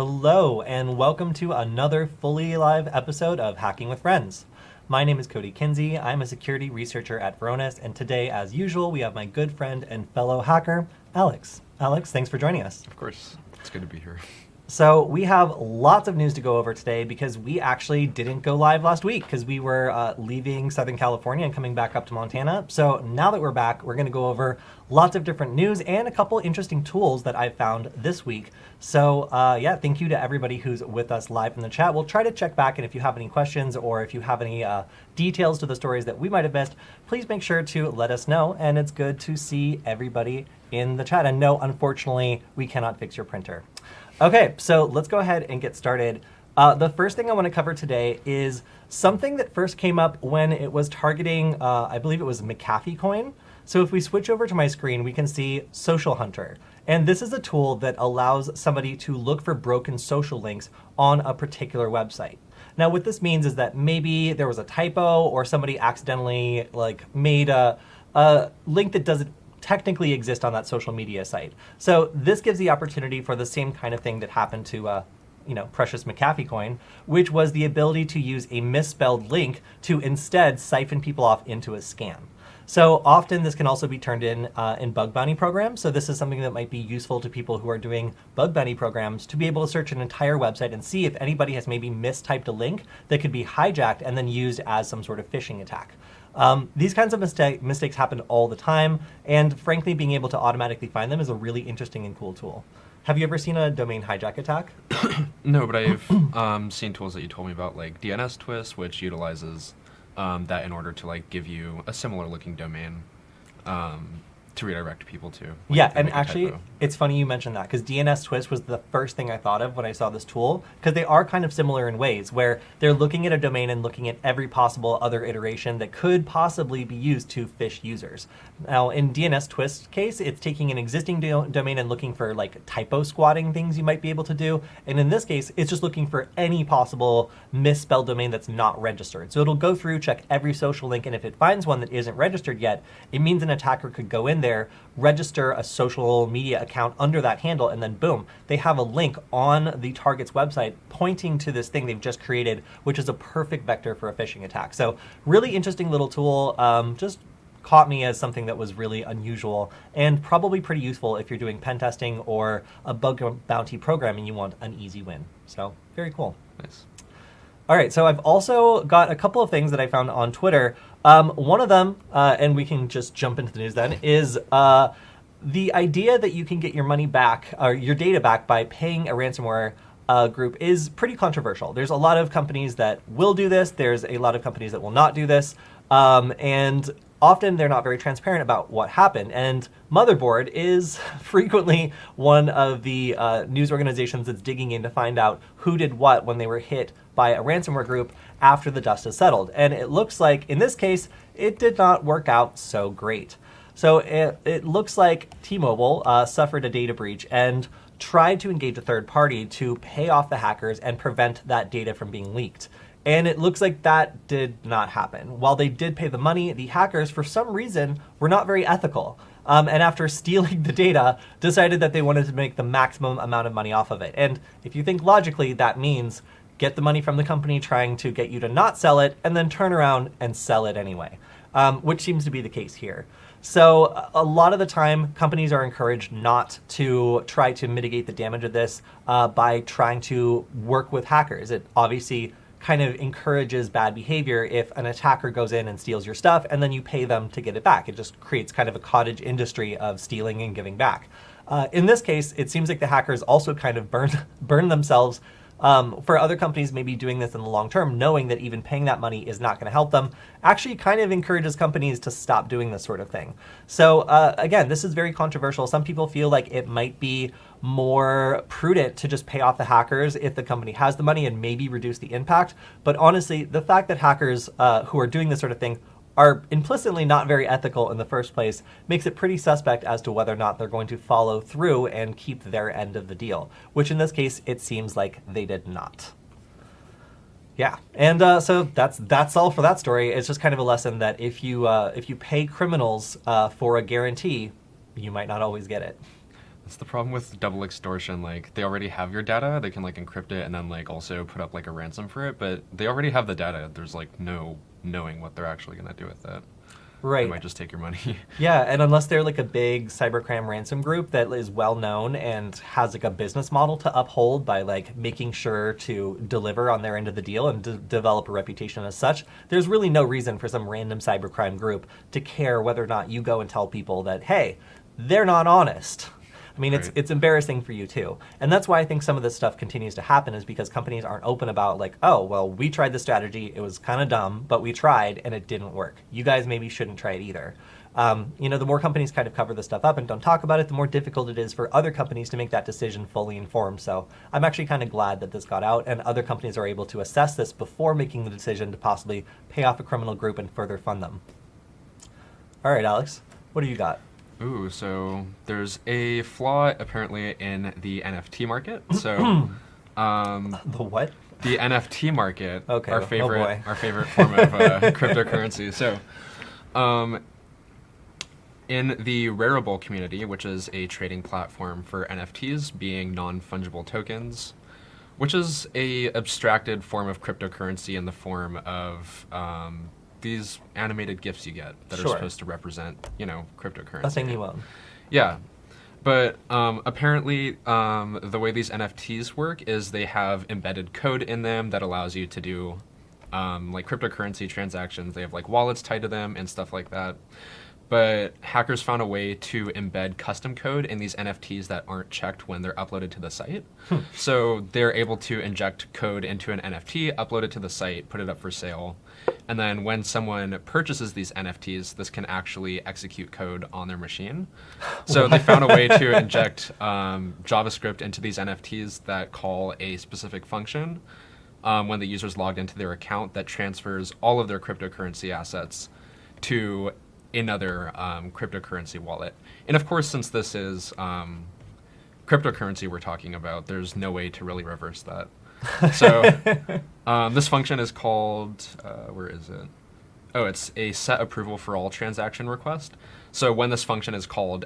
Hello, and welcome to another fully live episode of Hacking with Friends. My name is Cody Kinsey. I'm a security researcher at Varonis, and today, as usual, we have my good friend and fellow hacker, Alex. Alex, thanks for joining us. Of course. It's good to be here. So we have lots of news to go over today because we actually didn't go live last week because we were leaving Southern California and coming back up to Montana. So now that we're back, we're going to go over lots of different news and a couple interesting tools that I found this week. So yeah, thank you to everybody who's with us live in the chat. We'll try to check back, and if you have any questions or if you have any details to the stories that we might have missed, please make sure to let us know. And it's good to see everybody in the chat. And no, unfortunately, we cannot fix your printer. Okay, so let's go ahead and get started. The first thing I want to cover today is something that first came up when it was targeting, I believe it was McAfee coin. So if we switch over to my screen, we can see SocialHunter. And this is a tool that allows somebody to look for broken social links on a particular website. Now, what this means is that maybe there was a typo or somebody accidentally made a link that doesn't technically exist on that social media site. So this gives the opportunity for the same kind of thing that happened to precious McAfee coin, which was the ability to use a misspelled link to instead siphon people off into a scam. So often this can also be turned in bug bounty programs. So this is something that might be useful to people who are doing bug bounty programs to be able to search an entire website and see if anybody has maybe mistyped a link that could be hijacked and then used as some sort of phishing attack. These kinds of mistakes happen all the time, and frankly, being able to automatically find them is a really interesting and cool tool. Have you ever seen a domain hijack attack? No, but I've seen tools that you told me about, like DNS Twist, which utilizes that in order to give you a similar looking domain to redirect people to. Yeah, and actually, it's funny you mentioned that because DNS Twist was the first thing I thought of when I saw this tool, because they are kind of similar in ways where they're looking at a domain and looking at every possible other iteration that could possibly be used to phish users. Now, in DNS Twist case, it's taking an existing domain and looking for typo squatting things you might be able to do. And in this case, it's just looking for any possible misspelled domain that's not registered. So it'll go through, check every social link, and if it finds one that isn't registered yet, it means an attacker could go in there, register a social media account under that handle, and then boom, they have a link on the target's website pointing to this thing they've just created, which is a perfect vector for a phishing attack. So really interesting little tool. Just caught me as something that was really unusual and probably pretty useful if you're doing pen testing or a bug bounty program and you want an easy win. So very cool. Nice. All right, so I've also got a couple of things that I found on Twitter. One of them, and we can just jump into the news then, is the idea that you can get your money back, or your data back, by paying a ransomware group is pretty controversial. There's a lot of companies that will do this. There's a lot of companies that will not do this. And often they're not very transparent about what happened. And Motherboard is frequently one of the news organizations that's digging in to find out who did what when they were hit by a ransomware group after the dust has settled. And it looks like, in this case, it did not work out so great. So it looks like T-Mobile suffered a data breach and tried to engage a third party to pay off the hackers and prevent that data from being leaked. And it looks like that did not happen. While they did pay the money, the hackers, for some reason, were not very ethical. And after stealing the data, decided that they wanted to make the maximum amount of money off of it. And if you think logically, that means get the money from the company trying to get you to not sell it, and then turn around and sell it anyway, which seems to be the case here. So a lot of the time, companies are encouraged not to try to mitigate the damage of this by trying to work with hackers. It obviously kind of encourages bad behavior if an attacker goes in and steals your stuff and then you pay them to get it back. It just creates kind of a cottage industry of stealing and giving back. In this case, it seems like the hackers also kind of burn themselves. For other companies maybe doing this in the long term, knowing that even paying that money is not going to help them, actually kind of encourages companies to stop doing this sort of thing. So again, this is very controversial. Some people feel like it might be more prudent to just pay off the hackers if the company has the money and maybe reduce the impact. But honestly, the fact that hackers who are doing this sort of thing are implicitly not very ethical in the first place makes it pretty suspect as to whether or not they're going to follow through and keep their end of the deal, which in this case, it seems like they did not. Yeah, and so that's all for that story. It's just kind of a lesson that if you pay criminals for a guarantee, you might not always get it. It's the problem with double extortion. Like, they already have your data. They can, like, encrypt it and then, like, also put up, like, a ransom for it. But they already have the data. There's, like, no knowing what they're actually going to do with it. Right. They might just take your money. Yeah, and unless they're like a big cybercrime ransom group that is well known and has like a business model to uphold by like making sure to deliver on their end of the deal and develop a reputation as such, there's really no reason for some random cybercrime group to care whether or not you go and tell people that, hey, they're not honest. I mean, Right. it's embarrassing for you too. And that's why I think some of this stuff continues to happen, is because companies aren't open about like, oh, well, we tried this strategy. It was kind of dumb, but we tried and it didn't work. You guys maybe shouldn't try it either. The more companies kind of cover this stuff up and don't talk about it, the more difficult it is for other companies to make that decision fully informed. So I'm actually kind of glad that this got out and other companies are able to assess this before making the decision to possibly pay off a criminal group and further fund them. All right, Alex, what do you got? Ooh, so there's a flaw apparently in the NFT market. So, The what? the NFT market, Okay, our oh favorite, boy. our favorite form of cryptocurrency. So, in the Rarible community, which is a trading platform for NFTs, being non-fungible tokens, which is a abstracted form of cryptocurrency in the form of these animated GIFs you get that are Sure. supposed to represent, cryptocurrency. Nothing you own. Yeah. But apparently, the way these NFTs work is they have embedded code in them that allows you to do like cryptocurrency transactions. They have like wallets tied to them and stuff like that. But hackers found a way to embed custom code in these NFTs that aren't checked when they're uploaded to the site. So they're able to inject code into an NFT, upload it to the site, put it up for sale. And then when someone purchases these NFTs, this can actually execute code on their machine. So they found a way to inject JavaScript into these NFTs that call a specific function when the user's logged into their account that transfers all of their cryptocurrency assets to another cryptocurrency wallet. And of course, since this is cryptocurrency we're talking about, there's no way to really reverse that. So this function is called, where is it? Oh, it's a set approval for all transaction request. So when this function is called,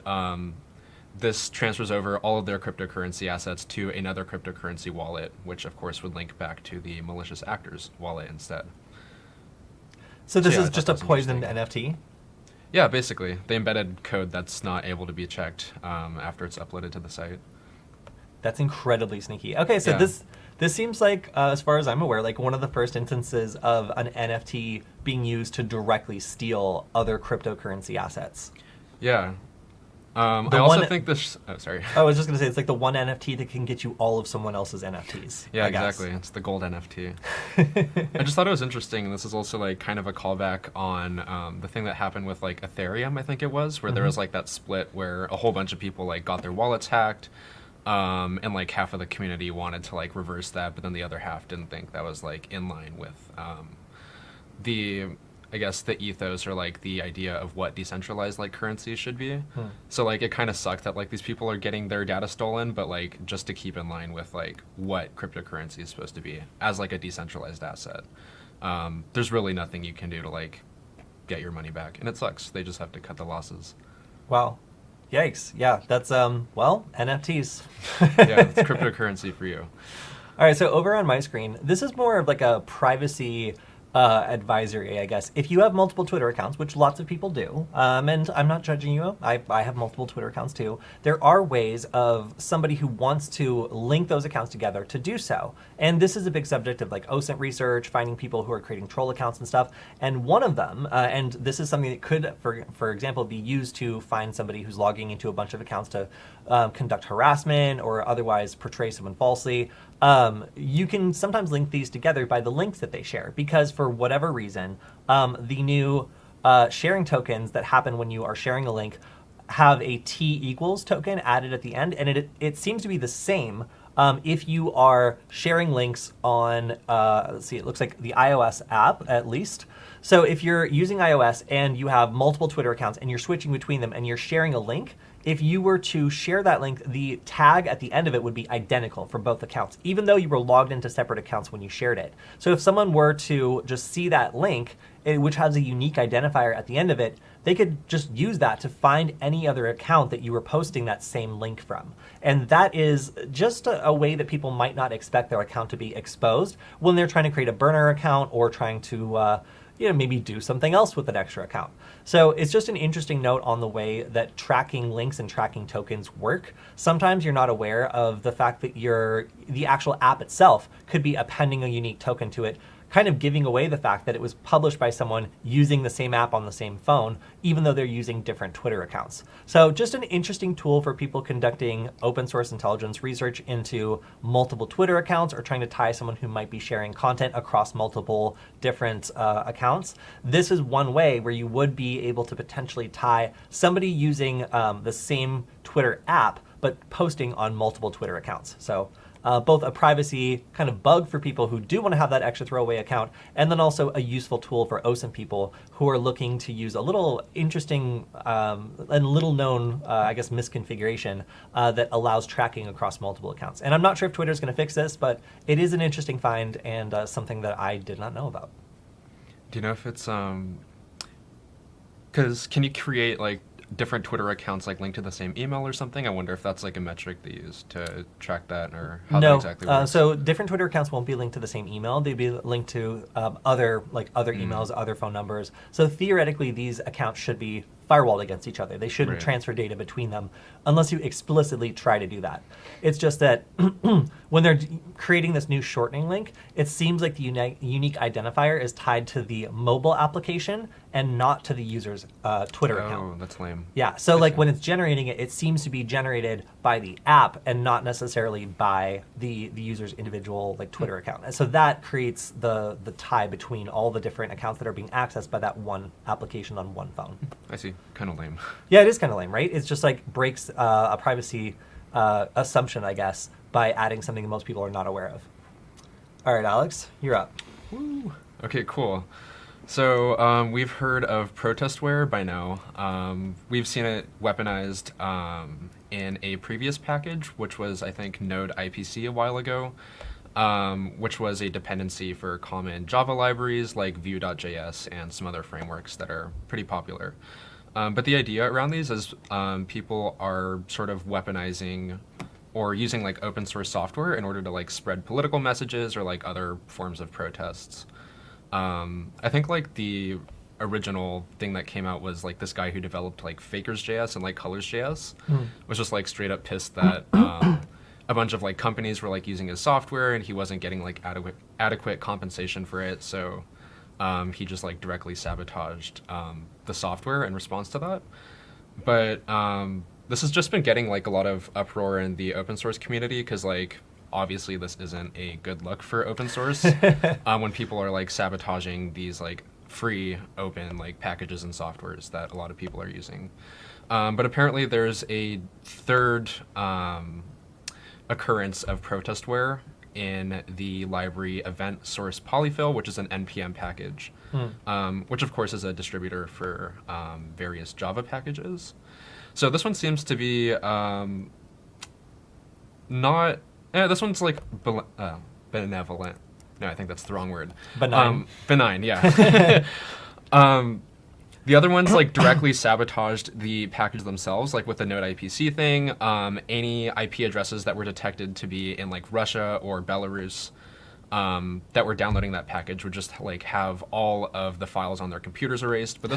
this transfers over all of their cryptocurrency assets to another cryptocurrency wallet, which of course would link back to the malicious actor's wallet instead. So this Yeah, I is thought just that a was poisoned interesting. NFT? Yeah, basically. They embedded code that's not able to be checked after it's uploaded to the site. That's incredibly sneaky. Okay, so Yeah. this seems like, as far as I'm aware, like one of the first instances of an NFT being used to directly steal other cryptocurrency assets. Yeah. I The also one- think this... Oh, sorry. I was just going to say, it's like the one NFT that can get you all of someone else's NFTs. Yeah, I guess. exactly. It's the gold NFT. I just thought it was interesting, and this is also like kind of a callback on the thing that happened with like Ethereum, I think it was, where there was like that split where a whole bunch of people like got their wallets hacked, and like half of the community wanted to like reverse that, but then the other half didn't think that was like in line with I guess the ethos or like the idea of what decentralized like currency should be. So like it kind of sucked that like these people are getting their data stolen, but like just to keep in line with like what cryptocurrency is supposed to be as like a decentralized asset. There's really nothing you can do to like get your money back, and it sucks. They just have to cut the losses. Wow. Yikes. Yeah, that's, NFTs. Yeah, it's cryptocurrency for you. All right, so over on my screen, this is more of like a privacy advisory, I guess. If you have multiple Twitter accounts, which lots of people do, and I'm not judging you, I have multiple Twitter accounts too, there are ways of somebody who wants to link those accounts together to do so. And this is a big subject of like OSINT research, finding people who are creating troll accounts and stuff. And one of them, and this is something that could, for example, be used to find somebody who's logging into a bunch of accounts to conduct harassment or otherwise portray someone falsely. You can sometimes link these together by the links that they share, because for whatever reason, the new sharing tokens that happen when you are sharing a link have a T equals token added at the end, and it seems to be the same if you are sharing links on, let's see, it looks like the iOS app at least. So if you're using iOS and you have multiple Twitter accounts and you're switching between them and you're sharing a link, if you were to share that link, the tag at the end of it would be identical for both accounts, even though you were logged into separate accounts when you shared it. So if someone were to just see that link, which has a unique identifier at the end of it, they could just use that to find any other account that you were posting that same link from. And that is just a way that people might not expect their account to be exposed when they're trying to create a burner account or trying to maybe do something else with an extra account. So it's just an interesting note on the way that tracking links and tracking tokens work. Sometimes you're not aware of the fact that the actual app itself could be appending a unique token to it, kind of giving away the fact that it was published by someone using the same app on the same phone, even though they're using different Twitter accounts. So just an interesting tool for people conducting open source intelligence research into multiple Twitter accounts or trying to tie someone who might be sharing content across multiple different accounts. This is one way where you would be able to potentially tie somebody using the same Twitter app, but posting on multiple Twitter accounts. So both a privacy kind of bug for people who do want to have that extra throwaway account, and then also a useful tool for OSINT people who are looking to use a little interesting and little known, misconfiguration that allows tracking across multiple accounts. And I'm not sure if Twitter is going to fix this, but it is an interesting find and something that I did not know about. Do you know if it's because can you create like different Twitter accounts like linked to the same email or something? I wonder if that's like a metric they use to track that, or how that exactly works. So different Twitter accounts won't be linked to the same email. They'd be linked to other emails, other phone numbers. So theoretically, these accounts should be firewalled against each other. They shouldn't transfer data between them unless you explicitly try to do that. It's just that when they're creating this new shortening link, it seems like the unique identifier is tied to the mobile application and not to the user's Twitter account. Oh, that's lame. Yeah, so like when it's generating it, it seems to be generated by the app and not necessarily by the user's individual like Twitter account. And so that creates the tie between all the different accounts that are being accessed by that one application on one phone. I see. Kind of lame. Yeah, it is kind of lame, right? It's just like breaks a privacy assumption, I guess, by adding something that most people are not aware of. All right, Alex, you're up. Woo. Okay, cool. So we've heard of Protestware by now. We've seen it weaponized in a previous package, which was, I think, Node IPC a while ago, which was a dependency for common Java libraries like Vue.js and some other frameworks that are pretty popular. But the idea around these is people are sort of weaponizing or using like open source software in order to like spread political messages or like other forms of protests. I think like the original thing that came out was like this guy who developed like Fakers.js and like Colors.js was just like straight up pissed that a bunch of like companies were like using his software and he wasn't getting like adequate compensation for it. So he just like directly sabotaged the software in response to that. But this has just been getting like a lot of uproar in the open source community because like obviously this isn't a good look for open source when people are like sabotaging these like free open like packages and softwares that a lot of people are using. But apparently there's a third occurrence of Protestware in the library event source polyfill, which is an NPM package, which of course is a distributor for various Java packages. So this one seems to be this one's like benevolent. No, I think that's the wrong word. Benign. Benign, yeah. The other ones like directly sabotaged the package themselves, like with the Node IPC thing. Any IP addresses that were detected to be in like Russia or Belarus that were downloading that package would just like have all of the files on their computers erased. But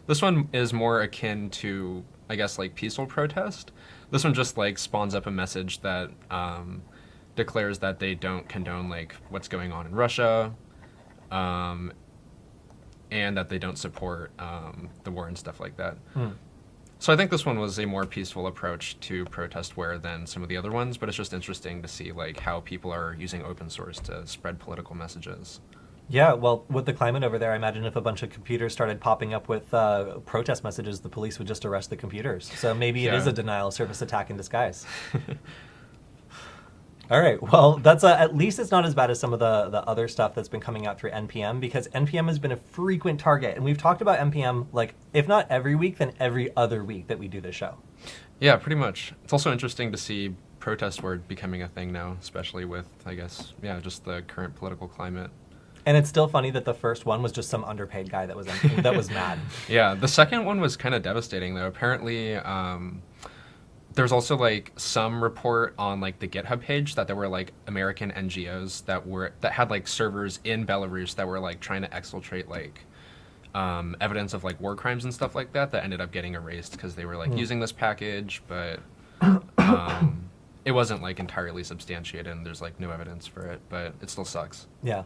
this one is more akin to, I guess, like peaceful protest. This one just like spawns up a message that declares that they don't condone like what's going on in Russia. And that they don't support the war and stuff like that. So I think this one was a more peaceful approach to Protestware than some of the other ones, but it's just interesting to see like how people are using open source to spread political messages. Yeah, well, with the climate over there, I imagine if a bunch of computers started popping up with protest messages, the police would just arrest the computers. So maybe it is a denial of service attack in disguise. All right. Well, that's at least it's not as bad as some of the other stuff that's been coming out through NPM, because NPM has been a frequent target, and we've talked about NPM like if not every week, then every other week that we do this show. Yeah, pretty much. It's also interesting to see Protestware becoming a thing now, especially with, I guess, just the current political climate. And it's still funny that the first one was just some underpaid guy that was mad. Yeah, the second one was kind of devastating though. Apparently, there's also like some report on like the GitHub page that there were like American NGOs that had like servers in Belarus that were like trying to exfiltrate like evidence of like war crimes and stuff like that ended up getting erased because they were like using this package, but it wasn't like entirely substantiated and there's like no evidence for it, but it still sucks. Yeah.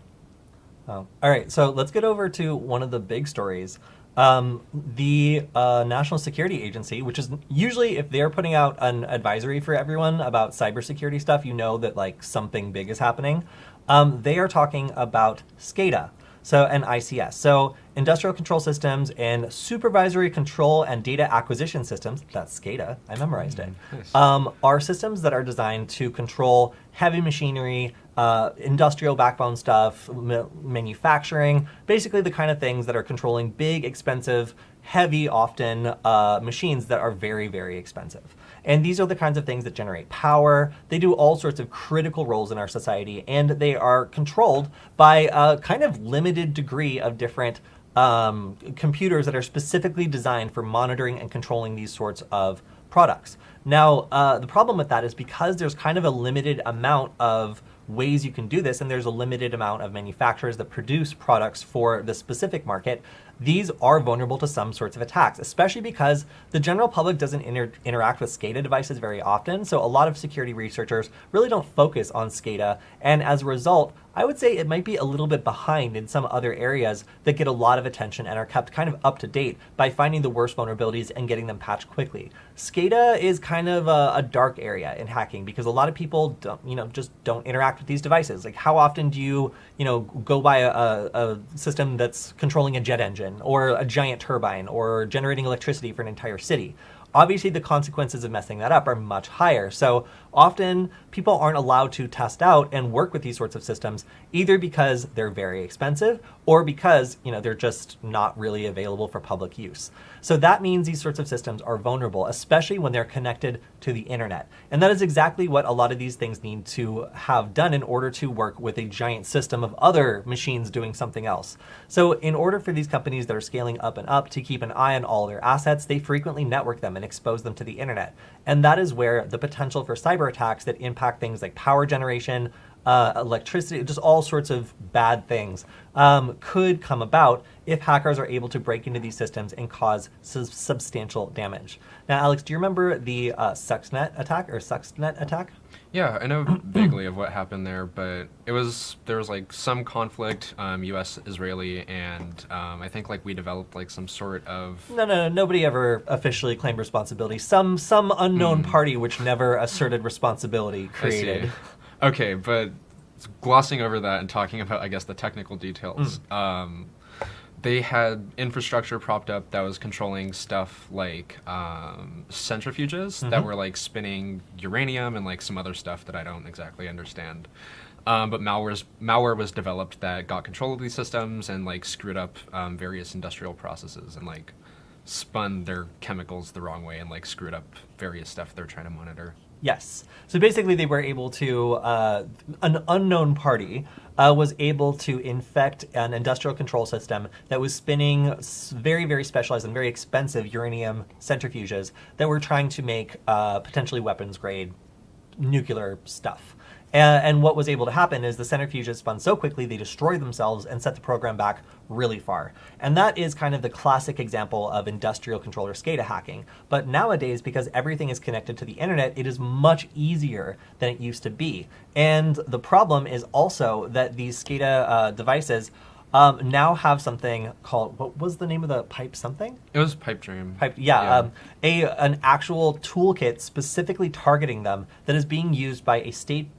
Oh. All right, so let's get over to one of the big stories. The National Security Agency, which is usually if they're putting out an advisory for everyone about cybersecurity stuff, you know that like something big is happening. They are talking about SCADA. And ICS. So industrial control systems and supervisory control and data acquisition systems, that's SCADA, I memorized it, nice. Are systems that are designed to control heavy machinery, industrial backbone stuff, manufacturing, basically the kind of things that are controlling big, expensive, heavy, often machines that are very, very expensive. And these are the kinds of things that generate power. They do all sorts of critical roles in our society, and they are controlled by a kind of limited degree of different computers that are specifically designed for monitoring and controlling these sorts of products. Now, the problem with that is because there's kind of a limited amount of ways you can do this, and there's a limited amount of manufacturers that produce products for the specific market, these are vulnerable to some sorts of attacks, especially because the general public doesn't interact with SCADA devices very often. So a lot of security researchers really don't focus on SCADA. And as a result, I would say it might be a little bit behind in some other areas that get a lot of attention and are kept kind of up to date by finding the worst vulnerabilities and getting them patched quickly. SCADA is kind of a dark area in hacking because a lot of people just don't interact with these devices. Like how often do you go by a system that's controlling a jet engine or a giant turbine or generating electricity for an entire city? Obviously, the consequences of messing that up are much higher. So often people aren't allowed to test out and work with these sorts of systems, either because they're very expensive or because they're just not really available for public use. So that means these sorts of systems are vulnerable, especially when they're connected to the internet. And that is exactly what a lot of these things need to have done in order to work with a giant system of other machines doing something else. So in order for these companies that are scaling up and up to keep an eye on all their assets, they frequently network them and expose them to the internet. And that is where the potential for cyber attacks that impact things like power generation, electricity, just all sorts of bad things could come about if hackers are able to break into these systems and cause substantial damage. Now, Alex, do you remember the Stuxnet attack? Yeah, I know vaguely of what happened there, but there was like some conflict, U.S. Israeli, and I think like we developed like some sort of No, nobody ever officially claimed responsibility. Some unknown party which never asserted responsibility created. Okay, but glossing over that and talking about, I guess, the technical details, they had infrastructure propped up that was controlling stuff like centrifuges that were like spinning uranium and like some other stuff that I don't exactly understand. But malware was developed that got control of these systems and like screwed up various industrial processes and like spun their chemicals the wrong way and like screwed up various stuff they're trying to monitor. Yes. So basically they were able to, an unknown party was able to infect an industrial control system that was spinning very, very specialized and very expensive uranium centrifuges that were trying to make potentially weapons-grade nuclear stuff. And what was able to happen is the centrifuges spun so quickly they destroyed themselves and set the program back really far. And that is kind of the classic example of industrial controller SCADA hacking. But nowadays, because everything is connected to the internet, it is much easier than it used to be. And the problem is also that these SCADA devices now have something called, what was the name of the pipe something? It was Pipe Dream. An actual toolkit specifically targeting them that is being used by a state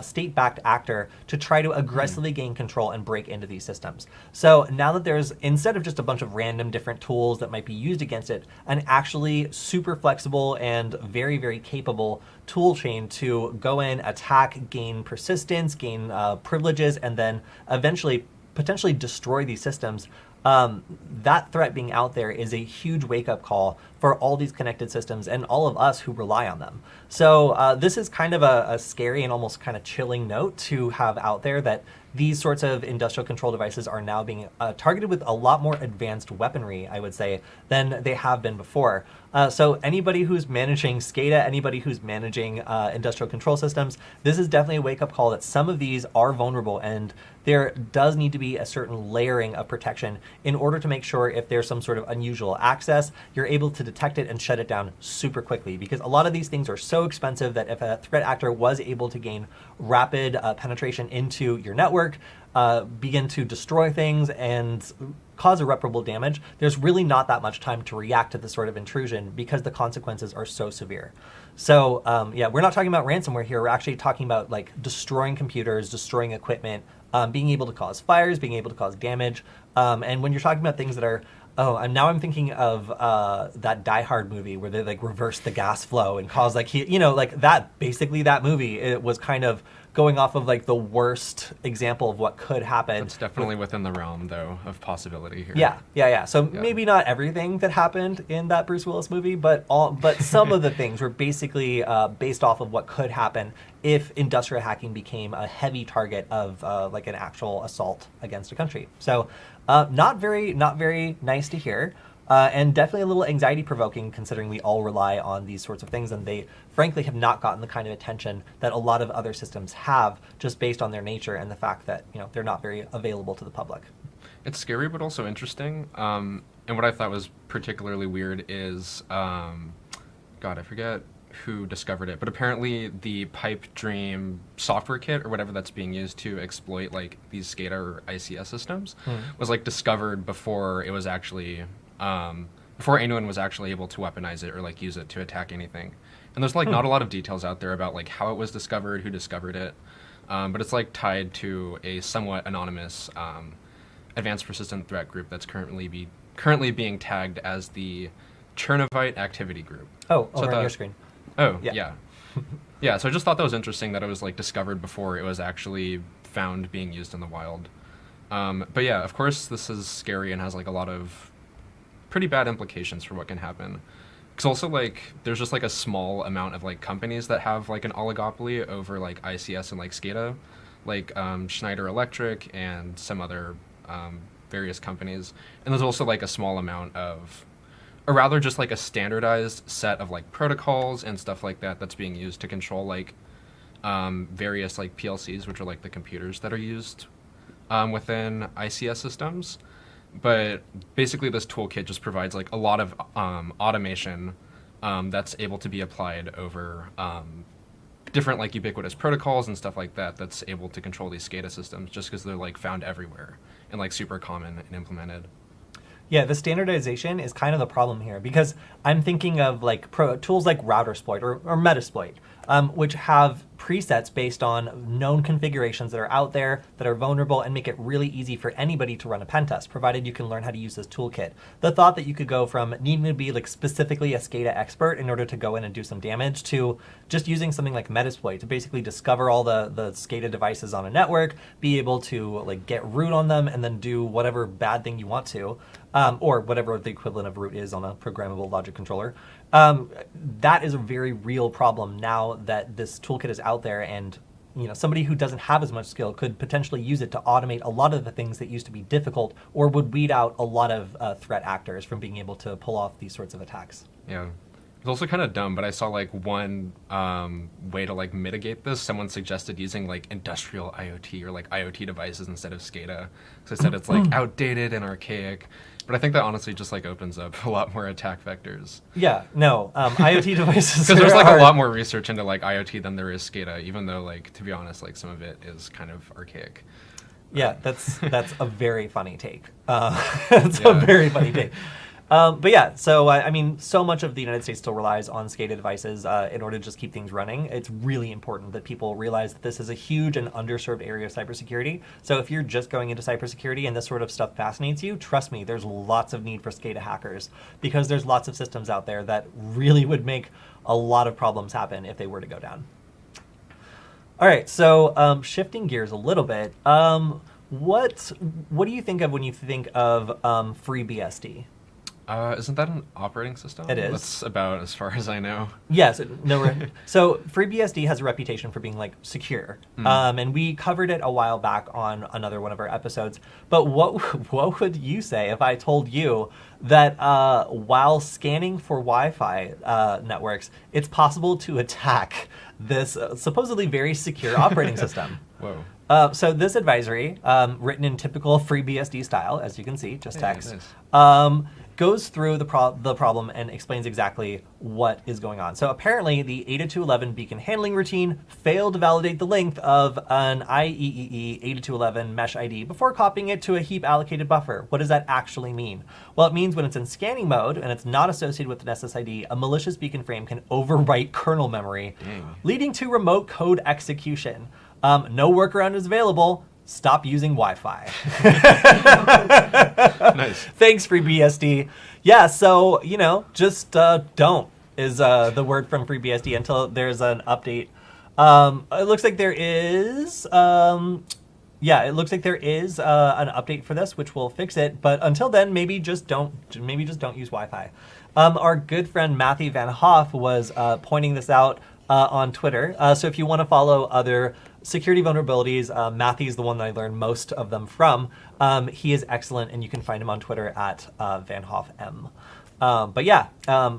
state-backed actor to try to aggressively gain control and break into these systems. So now that there's, instead of just a bunch of random different tools that might be used against it, an actually super flexible and very, very capable tool chain to go in, attack, gain persistence, gain privileges, and then eventually potentially destroy these systems. That threat being out there is a huge wake-up call for all these connected systems and all of us who rely on them. So this is kind of a scary and almost kind of chilling note to have out there, that these sorts of industrial control devices are now being targeted with a lot more advanced weaponry, I would say, than they have been before. So anybody who's managing SCADA, anybody who's managing industrial control systems, this is definitely a wake-up call that some of these are vulnerable, and there does need to be a certain layering of protection in order to make sure if there's some sort of unusual access, you're able to detect it and shut it down super quickly. Because a lot of these things are so expensive that if a threat actor was able to gain rapid penetration into your network, begin to destroy things and cause irreparable damage, there's really not that much time to react to this sort of intrusion because the consequences are so severe. So yeah, we're not talking about ransomware here. We're actually talking about like destroying computers, destroying equipment, being able to cause fires, being able to cause damage. And when you're talking about things that are, now I'm thinking of that Die Hard movie where they like reverse the gas flow and cause like, like that, basically that movie, it was kind of going off of like the worst example of what could happen. It's definitely within the realm, though, of possibility here. Yeah. So maybe not everything that happened in that Bruce Willis movie, but some of the things were basically based off of what could happen if industrial hacking became a heavy target of like an actual assault against a country. So not very nice to hear. And definitely a little anxiety-provoking, considering we all rely on these sorts of things, and they frankly have not gotten the kind of attention that a lot of other systems have, just based on their nature and the fact that they're not very available to the public. It's scary, but also interesting. And what I thought was particularly weird is, God, I forget who discovered it, but apparently the Pipe Dream software kit or whatever that's being used to exploit like these SCADA or ICS systems was like discovered before it was actually. Before anyone was actually able to weaponize it or like use it to attack anything. And there's like not a lot of details out there about like how it was discovered, who discovered it, but it's like tied to a somewhat anonymous advanced persistent threat group that's currently being tagged as the Chernovite Activity Group. Oh, over on your screen. Oh, yeah. Yeah, so I just thought that was interesting that it was like discovered before it was actually found being used in the wild. But yeah, of course this is scary and has like a lot of pretty bad implications for what can happen. Because also like there's just like a small amount of like companies that have like an oligopoly over like ICS and like SCADA, like Schneider Electric and some other various companies. And there's also like a small amount of, or rather just like a standardized set of like protocols and stuff like that that's being used to control like various like PLCs, which are like the computers that are used within ICS systems. But basically this toolkit just provides like a lot of automation that's able to be applied over different like ubiquitous protocols and stuff like that that's able to control these SCADA systems just because they're like found everywhere and like super common and implemented. Yeah, the standardization is kind of the problem here, because I'm thinking of like tools like Routersploit or Metasploit, which have presets based on known configurations that are out there that are vulnerable and make it really easy for anybody to run a pen test, provided you can learn how to use this toolkit. The thought that you could go from needing to be like specifically a SCADA expert in order to go in and do some damage to just using something like Metasploit to basically discover all the SCADA devices on a network, be able to like get root on them and then do whatever bad thing you want to, or whatever the equivalent of root is on a programmable logic controller. That is a very real problem now that this toolkit is out there, and somebody who doesn't have as much skill could potentially use it to automate a lot of the things that used to be difficult or would weed out a lot of threat actors from being able to pull off these sorts of attacks. Yeah. It's also kind of dumb, but I saw like one way to like mitigate this. Someone suggested using like industrial IoT or like IoT devices instead of SCADA. So I said it's like outdated and archaic. But I think that honestly just like opens up a lot more attack vectors. Yeah, no, IoT devices. Because there's like a lot more research into like IoT than there is SCADA, even though like to be honest, like some of it is kind of archaic. Yeah, that's a very funny take. It's a very funny take. But yeah, so I mean, so much of the United States still relies on SCADA devices in order to just keep things running. It's really important that people realize that this is a huge and underserved area of cybersecurity. So if you're just going into cybersecurity and this sort of stuff fascinates you, trust me, there's lots of need for SCADA hackers because there's lots of systems out there that really would make a lot of problems happen if they were to go down. All right, so shifting gears a little bit, what do you think of when you think of FreeBSD? Isn't that an operating system? It is. That's about as far as I know. Yes. No. So FreeBSD has a reputation for being like secure, and we covered it a while back on another one of our episodes. But what would you say if I told you that while scanning for Wi-Fi networks, it's possible to attack this supposedly very secure operating system? Whoa. So this advisory, written in typical FreeBSD style, as you can see, just text, nice. Goes through the problem and explains exactly what is going on. So apparently the 802.11 beacon handling routine failed to validate the length of an IEEE 802.11 mesh ID before copying it to a heap allocated buffer. What does that actually mean? Well, it means when it's in scanning mode and it's not associated with an SSID, a malicious beacon frame can overwrite kernel memory, leading to remote code execution. No workaround is available. Stop using Wi-Fi. Nice. Thanks, FreeBSD. Yeah, so, just don't is the word from FreeBSD until there's an update. It looks like there is... it looks like there is an update for this, which will fix it. But until then, maybe just don't use Wi-Fi. Our good friend Matthew Van Hoff was pointing this out on Twitter. So if you want to follow other security vulnerabilities, Matthew's the one that I learned most of them from. He is excellent, and you can find him on Twitter at VanHoffM. But yeah,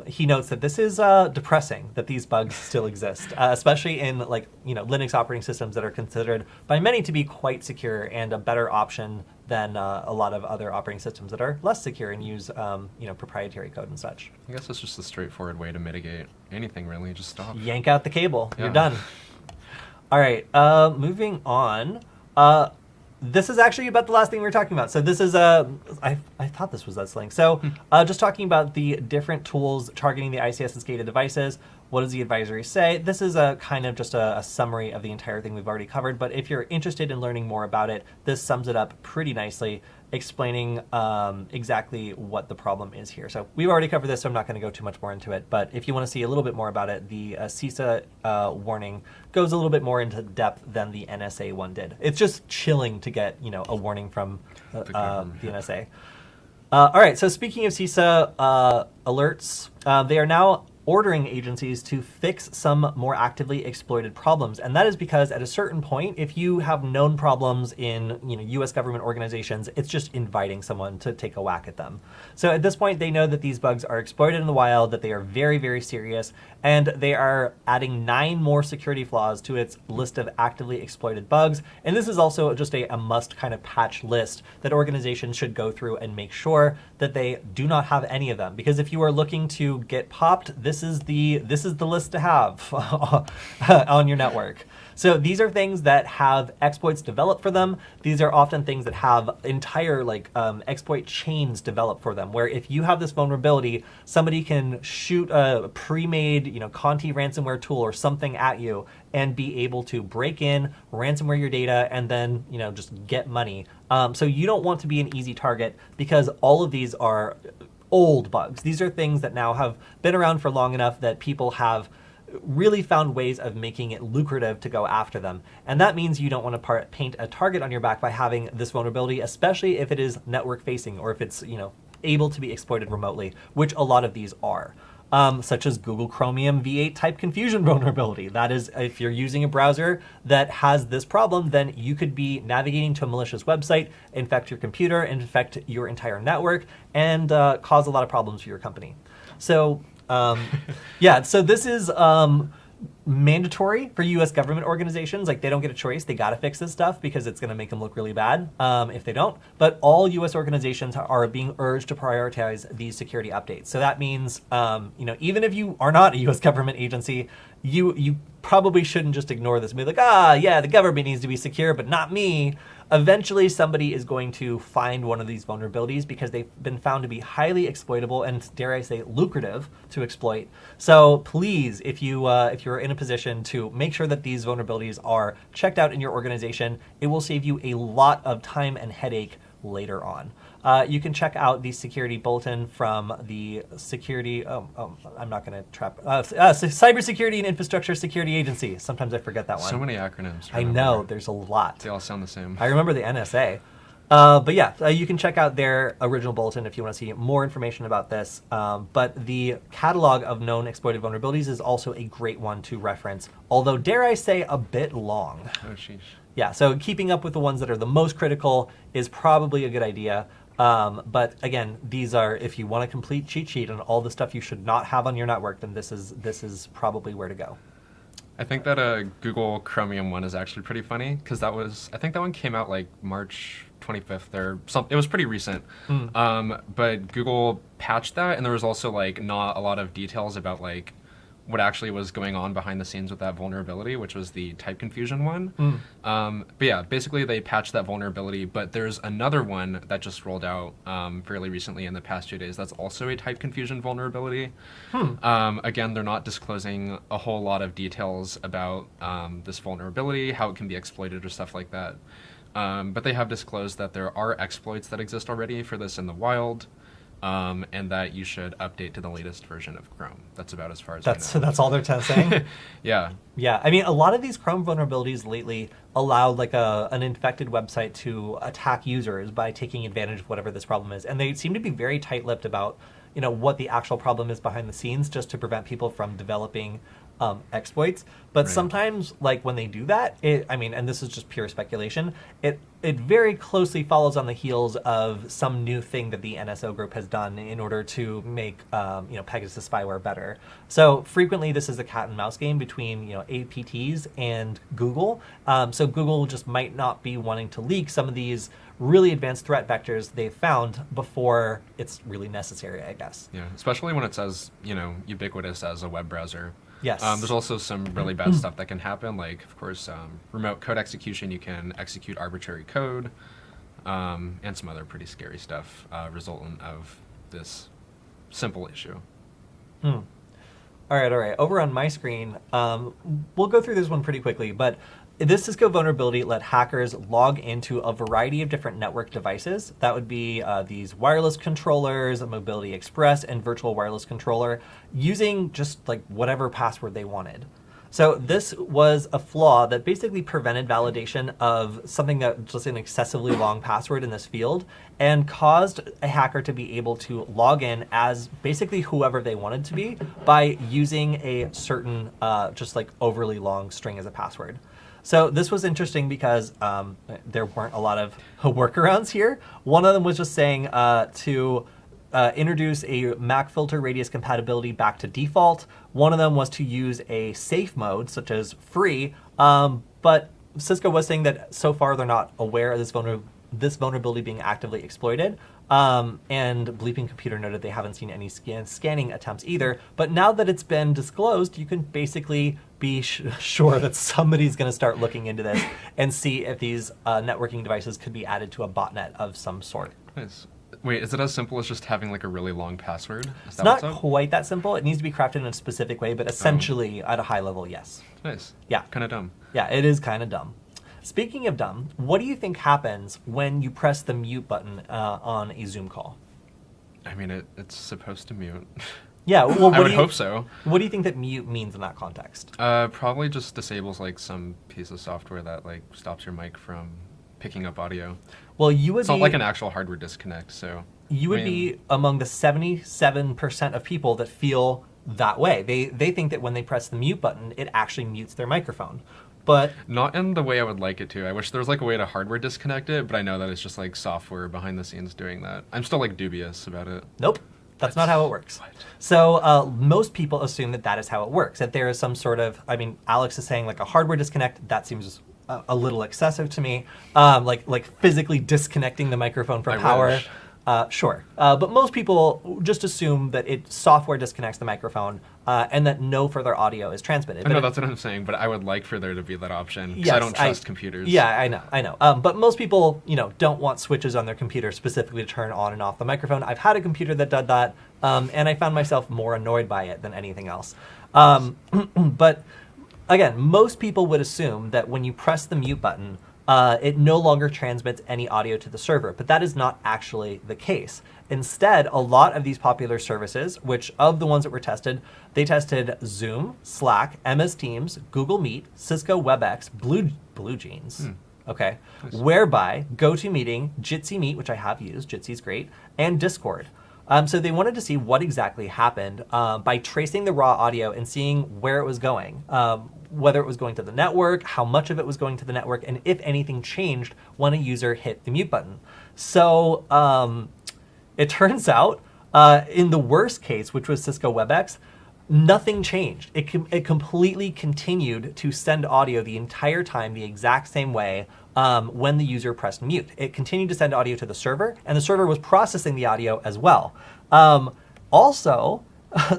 he notes that this is depressing that these bugs still exist, especially in Linux operating systems that are considered by many to be quite secure and a better option than a lot of other operating systems that are less secure and use proprietary code and such. I guess it's just a straightforward way to mitigate anything, really. Just stop. Yank out the cable. Yeah. You're done. All right, moving on. This is actually about the last thing we were talking about. So this is I thought this was this link. So just talking about the different tools targeting the ICS and SCADA devices. What does the advisory say? This is a kind of just a summary of the entire thing we've already covered. But if you're interested in learning more about it, this sums it up pretty nicely, explaining exactly what the problem is here. So we've already covered this, so I'm not going to go too much more into it. But if you want to see a little bit more about it, the CISA warning goes a little bit more into depth than the NSA one did. It's just chilling to get a warning from the NSA. All right, so speaking of CISA alerts, they are now ordering agencies to fix some more actively exploited problems. And that is because at a certain point, if you have known problems in US government organizations, it's just inviting someone to take a whack at them. So at this point, they know that these bugs are exploited in the wild, that they are very, very serious, and they are adding 9 more security flaws to its list of actively exploited bugs. And this is also just a must kind of patch list that organizations should go through and make sure that they do not have any of them. Because if you are looking to get popped, this is the list to have on your network. So these are things that have exploits developed for them. These are often things that have entire exploit chains developed for them, where if you have this vulnerability, somebody can shoot a pre-made Conti ransomware tool or something at you and be able to break in, ransomware your data, and then just get money. So you don't want to be an easy target because all of these are old bugs. These are things that now have been around for long enough that people have really found ways of making it lucrative to go after them. And that means you don't want to paint a target on your back by having this vulnerability, especially if it is network facing or if it's able to be exploited remotely, which a lot of these are. Such as Google Chromium V8 type confusion vulnerability. That is, if you're using a browser that has this problem, then you could be navigating to a malicious website, infect your computer, infect your entire network, and cause a lot of problems for your company. So, so this is mandatory for U.S. government organizations. They don't get a choice. They got to fix this stuff because it's going to make them look really bad if they don't. But all U.S. organizations are being urged to prioritize these security updates. So that means, even if you are not a U.S. government agency, you probably shouldn't just ignore this and be like, the government needs to be secure, but not me. eventually somebody is going to find one of these vulnerabilities because they've been found to be highly exploitable and, dare I say, lucrative to exploit. So please, if you're in a position to make sure that these vulnerabilities are checked out in your organization, it will save you a lot of time and headache later on. You can check out the security bulletin from the security. I'm not going to trap. Cybersecurity and Infrastructure Security Agency. Sometimes I forget that one. So many acronyms. I know, there's a lot. They all sound the same. I remember the NSA. But yeah, you can check out their original bulletin if you want to see more information about this. But the catalog of known exploited vulnerabilities is also a great one to reference, although dare I say a bit long. Oh, sheesh. Yeah, so keeping up with the ones that are the most critical is probably a good idea. But again, these are, if you want a complete cheat sheet on all the stuff you should not have on your network, then this is probably where to go. I think that Google Chromium one is actually pretty funny because I think that one came out like March 25th or something. It was pretty recent. But Google patched that, and there was also like not a lot of details about like what actually was going on behind the scenes with that vulnerability, which was the type confusion one. But yeah, basically they patched that vulnerability, but there's another one that just rolled out fairly recently in the past 2 days that's also a type confusion vulnerability. Again, they're not disclosing a whole lot of details about this vulnerability, how it can be exploited or stuff like that. But they have disclosed that there are exploits that exist already for this in the wild. And that you should update to the latest version of Chrome. That's about as far as I know. That's all they're saying? Yeah. Yeah, I mean, a lot of these Chrome vulnerabilities lately allowed like an infected website to attack users by taking advantage of whatever this problem is. And they seem to be very tight-lipped about, what the actual problem is behind the scenes just to prevent people from developing exploits. But Right. sometimes, like when they do that, and this is just pure speculation, it very closely follows on the heels of some new thing that the NSO group has done in order to make Pegasus spyware better. So frequently this is a cat and mouse game between APTs and Google. So Google just might not be wanting to leak some of these really advanced threat vectors they've found before it's really necessary, I guess. Yeah, especially when it's as ubiquitous as a web browser. Yes. There's also some really bad stuff that can happen, like, of course, remote code execution. You can execute arbitrary code, and some other pretty scary stuff resultant of this simple issue. All right. Over on my screen, we'll go through this one pretty quickly, but this Cisco vulnerability let hackers log into a variety of different network devices. That would be these wireless controllers, a Mobility Express, and virtual wireless controller, using just like whatever password they wanted. So this was a flaw that basically prevented validation of something that was just an excessively long password in this field and caused a hacker to be able to log in as basically whoever they wanted to be by using a certain just like overly long string as a password. So this was interesting because there weren't a lot of workarounds here. One of them was just saying to introduce a MAC filter radius compatibility back to default. One of them was to use a safe mode, such as free. But Cisco was saying that so far they're not aware of this vulnerability being actively exploited. And Bleeping Computer noted they haven't seen any scanning attempts either. But now that it's been disclosed, you can basically be sure that somebody's going to start looking into this and see if these networking devices could be added to a botnet of some sort. Nice. Wait, is it as simple as just having like a really long password? It's not quite that simple. It needs to be crafted in a specific way, but essentially at a high level, yes. Nice. Yeah. Kind of dumb. Yeah, it is kind of dumb. Speaking of dumb, what do you think happens when you press the mute button on a Zoom call? I mean, it's supposed to mute. Yeah, well, I would hope so. What do you think that mute means in that context? Probably just disables like some piece of software that like stops your mic from picking up audio. Well, you would It's not like an actual hardware disconnect, so... You would be among the 77% of people that feel that way. They think that when they press the mute button, it actually mutes their microphone. But not in the way I would like it to. I wish there was like a way to hardware disconnect it, but I know that it's just like software behind the scenes doing that. I'm still like dubious about it. Nope. That's not how it works. What? So most people assume that is how it works, that there is some sort of, Alex is saying like a hardware disconnect. That seems a little excessive to me. Like physically disconnecting the microphone from power. Sure. But most people just assume that software disconnects the microphone and that no further audio is transmitted. I know, that's what I'm saying, but I would like for there to be that option because Yes, I don't trust computers. Yeah, I know. But most people, don't want switches on their computer specifically to turn on and off the microphone. I've had a computer that did that, and I found myself more annoyed by it than anything else. But again, most people would assume that when you press the mute button, it no longer transmits any audio to the server, but that is not actually the case. Instead, a lot of these popular services, which of the ones that were tested, they tested Zoom, Slack, MS Teams, Google Meet, Cisco WebEx, BlueJeans, okay, nice. Whereby GoToMeeting, Jitsi Meet, which I have used, Jitsi's great, and Discord. So they wanted to see what exactly happened by tracing the raw audio and seeing where it was going, whether it was going to the network, how much of it was going to the network, and if anything changed when a user hit the mute button. So it turns out, in the worst case, which was Cisco WebEx, nothing changed. It completely continued to send audio the entire time the exact same way when the user pressed mute. It continued to send audio to the server, and the server was processing the audio as well. Also,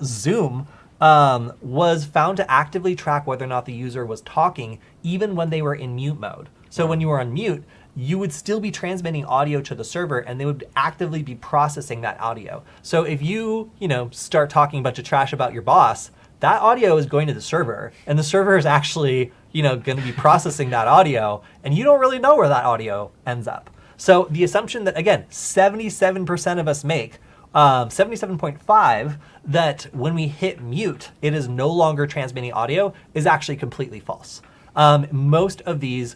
Zoom was found to actively track whether or not the user was talking even when they were in mute mode. So when you were on mute, you would still be transmitting audio to the server and they would actively be processing that audio. So if you, start talking a bunch of trash about your boss, that audio is going to the server and the server is actually, going to be processing that audio and you don't really know where that audio ends up. So the assumption that, again, 77% of us make, 77.5, that when we hit mute, it is no longer transmitting audio is actually completely false. Most of these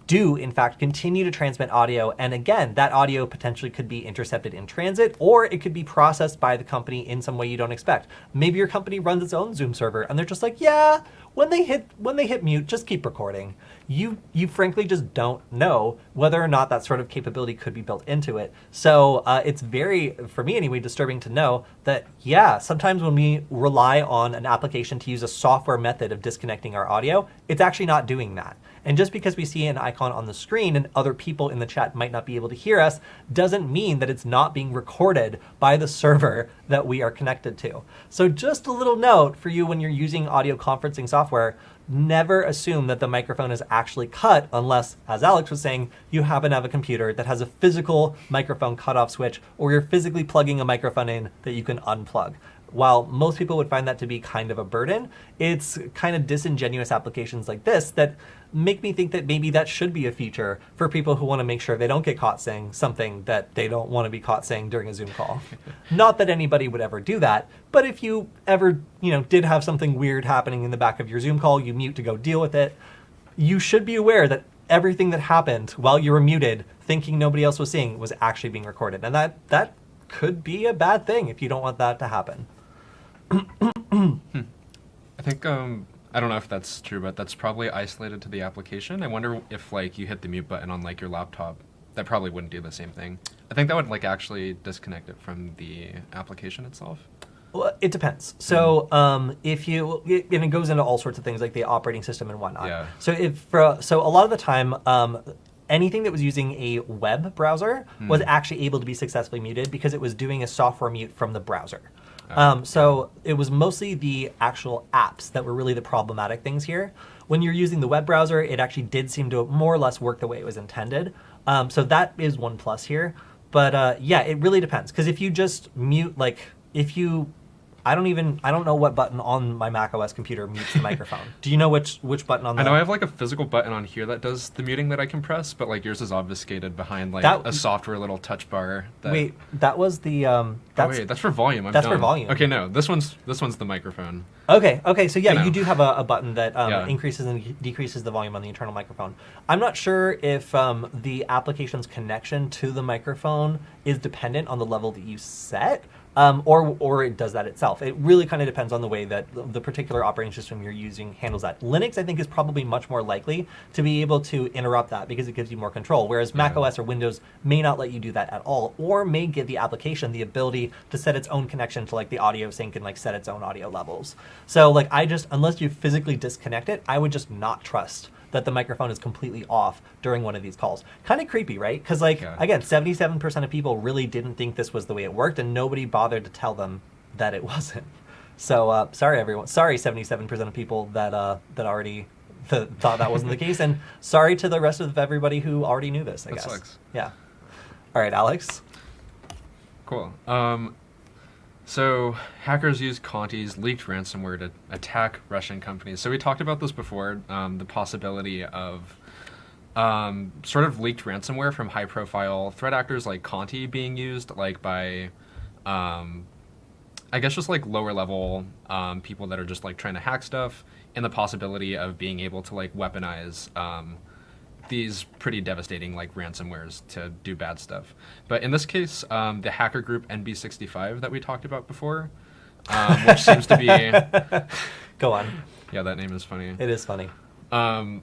do, in fact, continue to transmit audio. And again, that audio potentially could be intercepted in transit, or it could be processed by the company in some way you don't expect. Maybe your company runs its own Zoom server and they're just like, yeah, when they hit mute, just keep recording. You frankly just don't know whether or not that sort of capability could be built into it. So it's very, for me anyway, disturbing to know that, yeah, sometimes when we rely on an application to use a software method of disconnecting our audio, it's actually not doing that. And just because we see an icon on the screen and other people in the chat might not be able to hear us, doesn't mean that it's not being recorded by the server that we are connected to. So just a little note for you when you're using audio conferencing software, never assume that the microphone is actually cut unless, as Alex was saying, you happen to have a computer that has a physical microphone cutoff switch, or you're physically plugging a microphone in that you can unplug. While most people would find that to be kind of a burden, it's kind of disingenuous applications like this that make me think that maybe that should be a feature for people who want to make sure they don't get caught saying something that they don't want to be caught saying during a Zoom call. Not that anybody would ever do that, but if you ever, did have something weird happening in the back of your Zoom call, you mute to go deal with it, you should be aware that everything that happened while you were muted, thinking nobody else was seeing, was actually being recorded. And that could be a bad thing if you don't want that to happen. I think, I don't know if that's true, but that's probably isolated to the application. I wonder if, you hit the mute button on, your laptop, that probably wouldn't do the same thing. I think that would, actually disconnect it from the application itself. Well, it depends. So and it goes into all sorts of things like the operating system and whatnot. Yeah. So so a lot of the time, anything that was using a web browser was actually able to be successfully muted because it was doing a software mute from the browser. So it was mostly the actual apps that were really the problematic things here. When you're using the web browser, it actually did seem to more or less work the way it was intended. So that is one plus here. But yeah, it really depends. Because if you just mute, I don't know what button on my macOS computer mutes the microphone. Do you know which button on the... I know I have a physical button on here that does the muting that I can press, but yours is obfuscated behind a software little touch bar. Wait, that was the... that's for volume. That's for volume. Okay, no, this one's the microphone. Okay, so yeah, you do have a button that increases and decreases the volume on the internal microphone. I'm not sure if the application's connection to the microphone is dependent on the level that you set. Or it does that itself. It really kind of depends on the way that the particular operating system you're using handles that. Linux, I think, is probably much more likely to be able to interrupt that because it gives you more control, whereas Mac OS or Windows may not let you do that at all, or may give the application the ability to set its own connection to the audio sync and set its own audio levels. So unless you physically disconnect it, I would just not trust that the microphone is completely off during one of these calls. Kind of creepy, right? Because, like, Yeah. again, 77% of people really didn't think this was the way it worked, and nobody bothered to tell them that it wasn't. So, sorry, everyone. Sorry, 77% of people that already thought that wasn't the case, and sorry to the rest of everybody who already knew this, I guess. Sucks. Yeah. All right, Alex. Cool. So hackers use Conti's leaked ransomware to attack Russian companies. So we talked about this before, the possibility of sort of leaked ransomware from high-profile threat actors like Conti being used, like by, I guess, just like lower-level people that are just like trying to hack stuff, and the possibility of being able to like weaponize these pretty devastating like ransomwares to do bad stuff. But in this case, the hacker group NB65 that we talked about before, which seems to be... Go on. Yeah, that name is funny. It is funny. A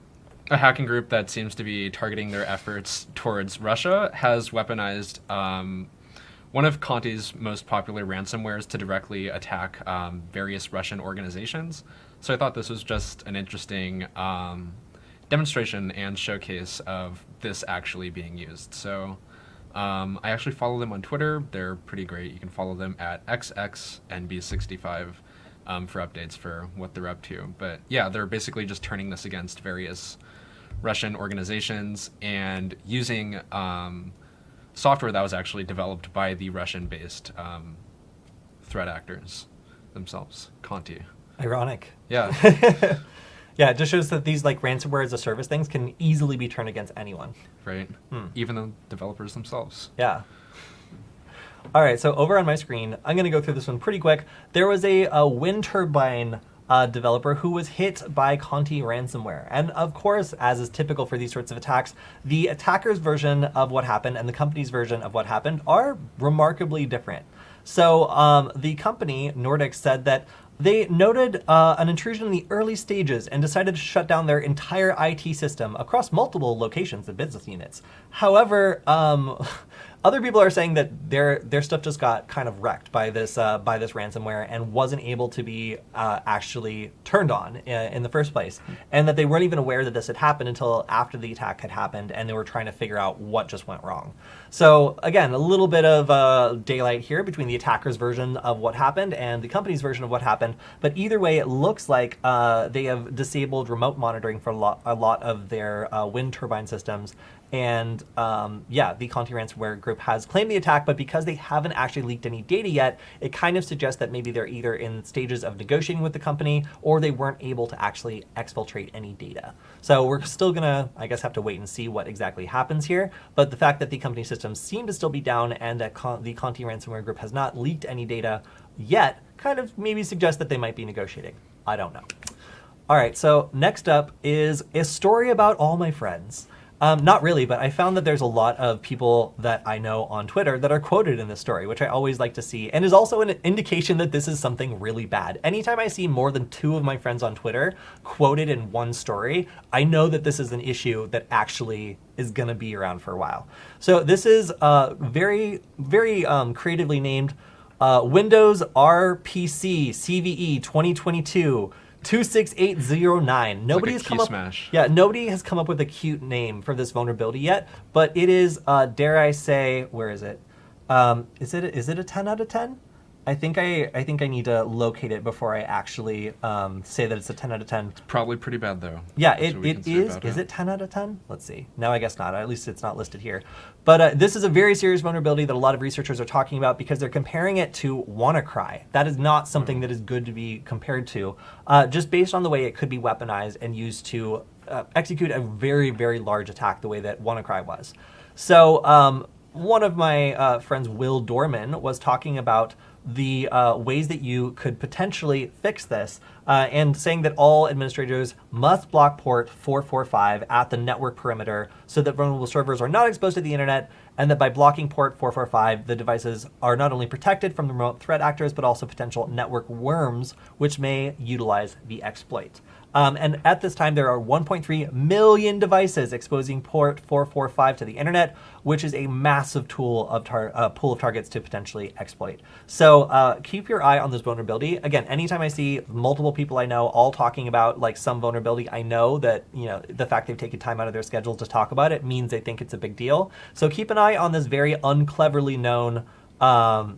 hacking group that seems to be targeting their efforts towards Russia has weaponized one of Conti's most popular ransomwares to directly attack various Russian organizations. So I thought this was just an interesting demonstration and showcase of this actually being used. So I actually follow them on Twitter. They're pretty great. You can follow them at XXNB65 for updates for what they're up to. But yeah, they're basically just turning this against various Russian organizations and using software that was actually developed by the Russian-based threat actors themselves, Conti. Ironic. Yeah. Yeah, it just shows that these like ransomware as a service things can easily be turned against anyone. Right. Even the developers themselves. Yeah. All right, so over on my screen, I'm going to go through this one pretty quick. There was a wind turbine developer who was hit by Conti ransomware. And of course, as is typical for these sorts of attacks, the attacker's version of what happened and the company's version of what happened are remarkably different. So the company, Nordic, said that they noted an intrusion in the early stages and decided to shut down their entire IT system across multiple locations and business units. However, other people are saying that their stuff just got kind of wrecked by this ransomware and wasn't able to be actually turned on in the first place, and that they weren't even aware that this had happened until after the attack had happened, and they were trying to figure out what just went wrong. So again, a little bit of daylight here between the attacker's version of what happened and the company's version of what happened. But either way, it looks like they have disabled remote monitoring for a lot of their wind turbine systems. And yeah, the Conti ransomware group has claimed the attack, but because they haven't actually leaked any data yet, it kind of suggests that maybe they're either in stages of negotiating with the company or they weren't able to actually exfiltrate any data. So we're still gonna, I guess, have to wait and see what exactly happens here. But the fact that the company systems seem to still be down and that the Conti ransomware group has not leaked any data yet kind of maybe suggests that they might be negotiating. I don't know. All right, so next up is a story about all my friends. Not really, but I found that there's a lot of people that I know on Twitter that are quoted in this story, which I always like to see, and is also an indication that this is something really bad. Anytime I see more than 2 of my friends on Twitter quoted in one story, I know that this is an issue that actually is going to be around for a while. So this is very, very creatively named Windows RPC CVE 2022. 26809. Nobody has come up. Smash. Yeah, nobody has come up with a cute name for this vulnerability yet, but it is. Dare I say, where is it? Is it a 10 out of 10? I think I need to locate it before I actually say that it's a 10 out of 10. It's probably pretty bad though. Yeah, it is. Is it 10 out of 10? Let's see. No, I guess not. At least it's not listed here. But this is a very serious vulnerability that a lot of researchers are talking about because they're comparing it to WannaCry. That is not something that is good to be compared to, just based on the way it could be weaponized and used to execute a very, very large attack the way that WannaCry was. So one of my friends, Will Dorman, was talking about the ways that you could potentially fix this, and saying that all administrators must block port 445 at the network perimeter so that vulnerable servers are not exposed to the internet, and that by blocking port 445, the devices are not only protected from the remote threat actors, but also potential network worms, which may utilize the exploit. And at this time, there are 1.3 million devices exposing port 445 to the internet, which is a massive pool of targets to potentially exploit. So keep your eye on this vulnerability. Again, anytime I see multiple people I know all talking about like some vulnerability, I know that the fact they've taken time out of their schedule to talk about it means they think it's a big deal. So keep an eye on this very uncleverly known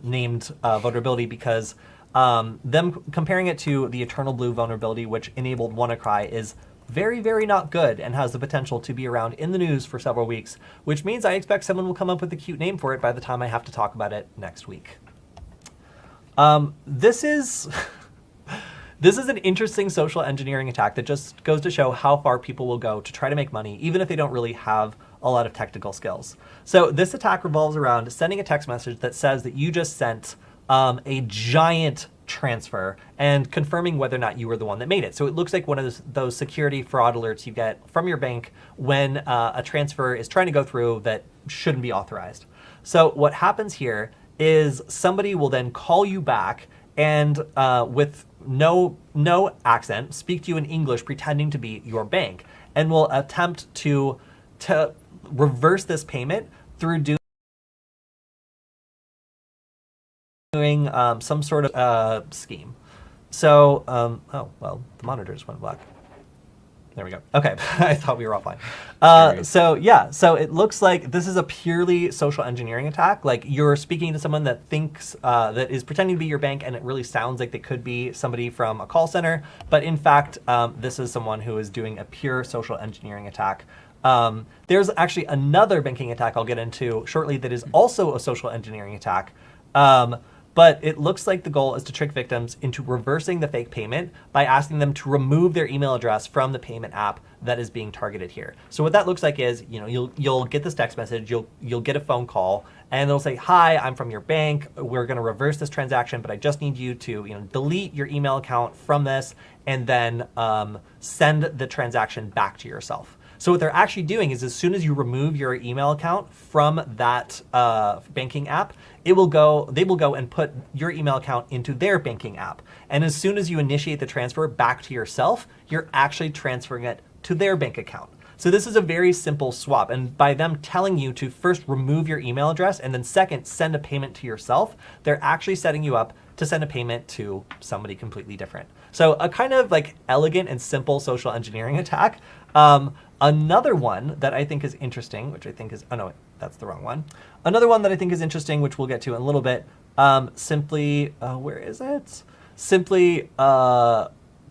named vulnerability, because them comparing it to the Eternal Blue vulnerability, which enabled WannaCry, is very, very not good and has the potential to be around in the news for several weeks, which means I expect someone will come up with a cute name for it by the time I have to talk about it next week. This is an interesting social engineering attack that just goes to show how far people will go to try to make money, even if they don't really have a lot of technical skills. So this attack revolves around sending a text message that says that you just sent a giant transfer and confirming whether or not you were the one that made it. So it looks like one of those security fraud alerts you get from your bank when a transfer is trying to go through that shouldn't be authorized. So what happens here is somebody will then call you back and with no accent, speak to you in English pretending to be your bank, and will attempt to reverse this payment through doing some sort of scheme. So, oh, well, the monitor just went black. There we go. Okay, I thought we were offline. So it looks like this is a purely social engineering attack. Like you're speaking to someone that thinks, that is pretending to be your bank, and it really sounds like they could be somebody from a call center. But in fact, this is someone who is doing a pure social engineering attack. There's actually another banking attack I'll get into shortly that is also a social engineering attack. But it looks like the goal is to trick victims into reversing the fake payment by asking them to remove their email address from the payment app that is being targeted here. So what that looks like is, you'll get this text message, you'll get a phone call, and they'll say, "Hi, I'm from your bank. We're going to reverse this transaction, but I just need you to delete your email account from this and then send the transaction back to yourself." So what they're actually doing is, as soon as you remove your email account from that banking app, they will go and put your email account into their banking app. And as soon as you initiate the transfer back to yourself, you're actually transferring it to their bank account. So this is a very simple swap. And by them telling you to first remove your email address and then second, send a payment to yourself, they're actually setting you up to send a payment to somebody completely different. So a kind of like elegant and simple social engineering attack. Another one that I think is interesting, which I think is, oh no, wait, that's the wrong one. Another one that I think is interesting, which we'll get to in a little bit, simply, where is it? Simply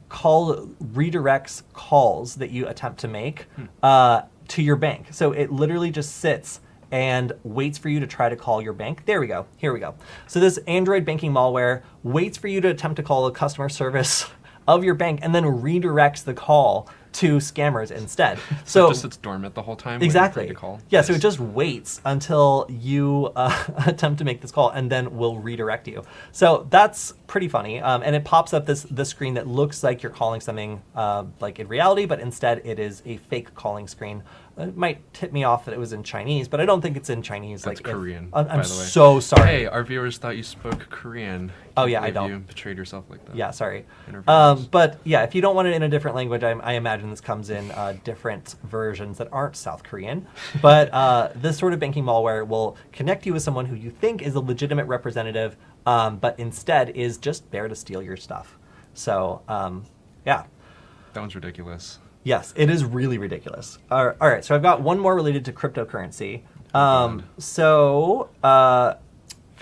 redirects calls that you attempt to make to your bank. So it literally just sits and waits for you to try to call your bank. There we go. Here we go. So this Android banking malware waits for you to attempt to call a customer service of your bank and then redirects the call to scammers instead. So it just sits dormant the whole time? Exactly. To call? Yeah, so it just waits until you attempt to make this call and then will redirect you. So that's pretty funny. And it pops up this screen that looks like you're calling something like in reality, but instead it is a fake calling screen. It might tip me off that it was in Chinese, but I don't think it's in Chinese. That's Korean, I'm by the way. so sorry. Hey, our viewers thought you spoke Korean. Oh yeah, I don't. You betrayed yourself like that. Yeah, sorry. But yeah, if you don't want it in a different language, I imagine this comes in different versions that aren't South Korean. But this sort of banking malware will connect you with someone who you think is a legitimate representative, but instead is just there to steal your stuff. So yeah. That one's ridiculous. Yes, it is really ridiculous. All right, so I've got one more related to cryptocurrency. I've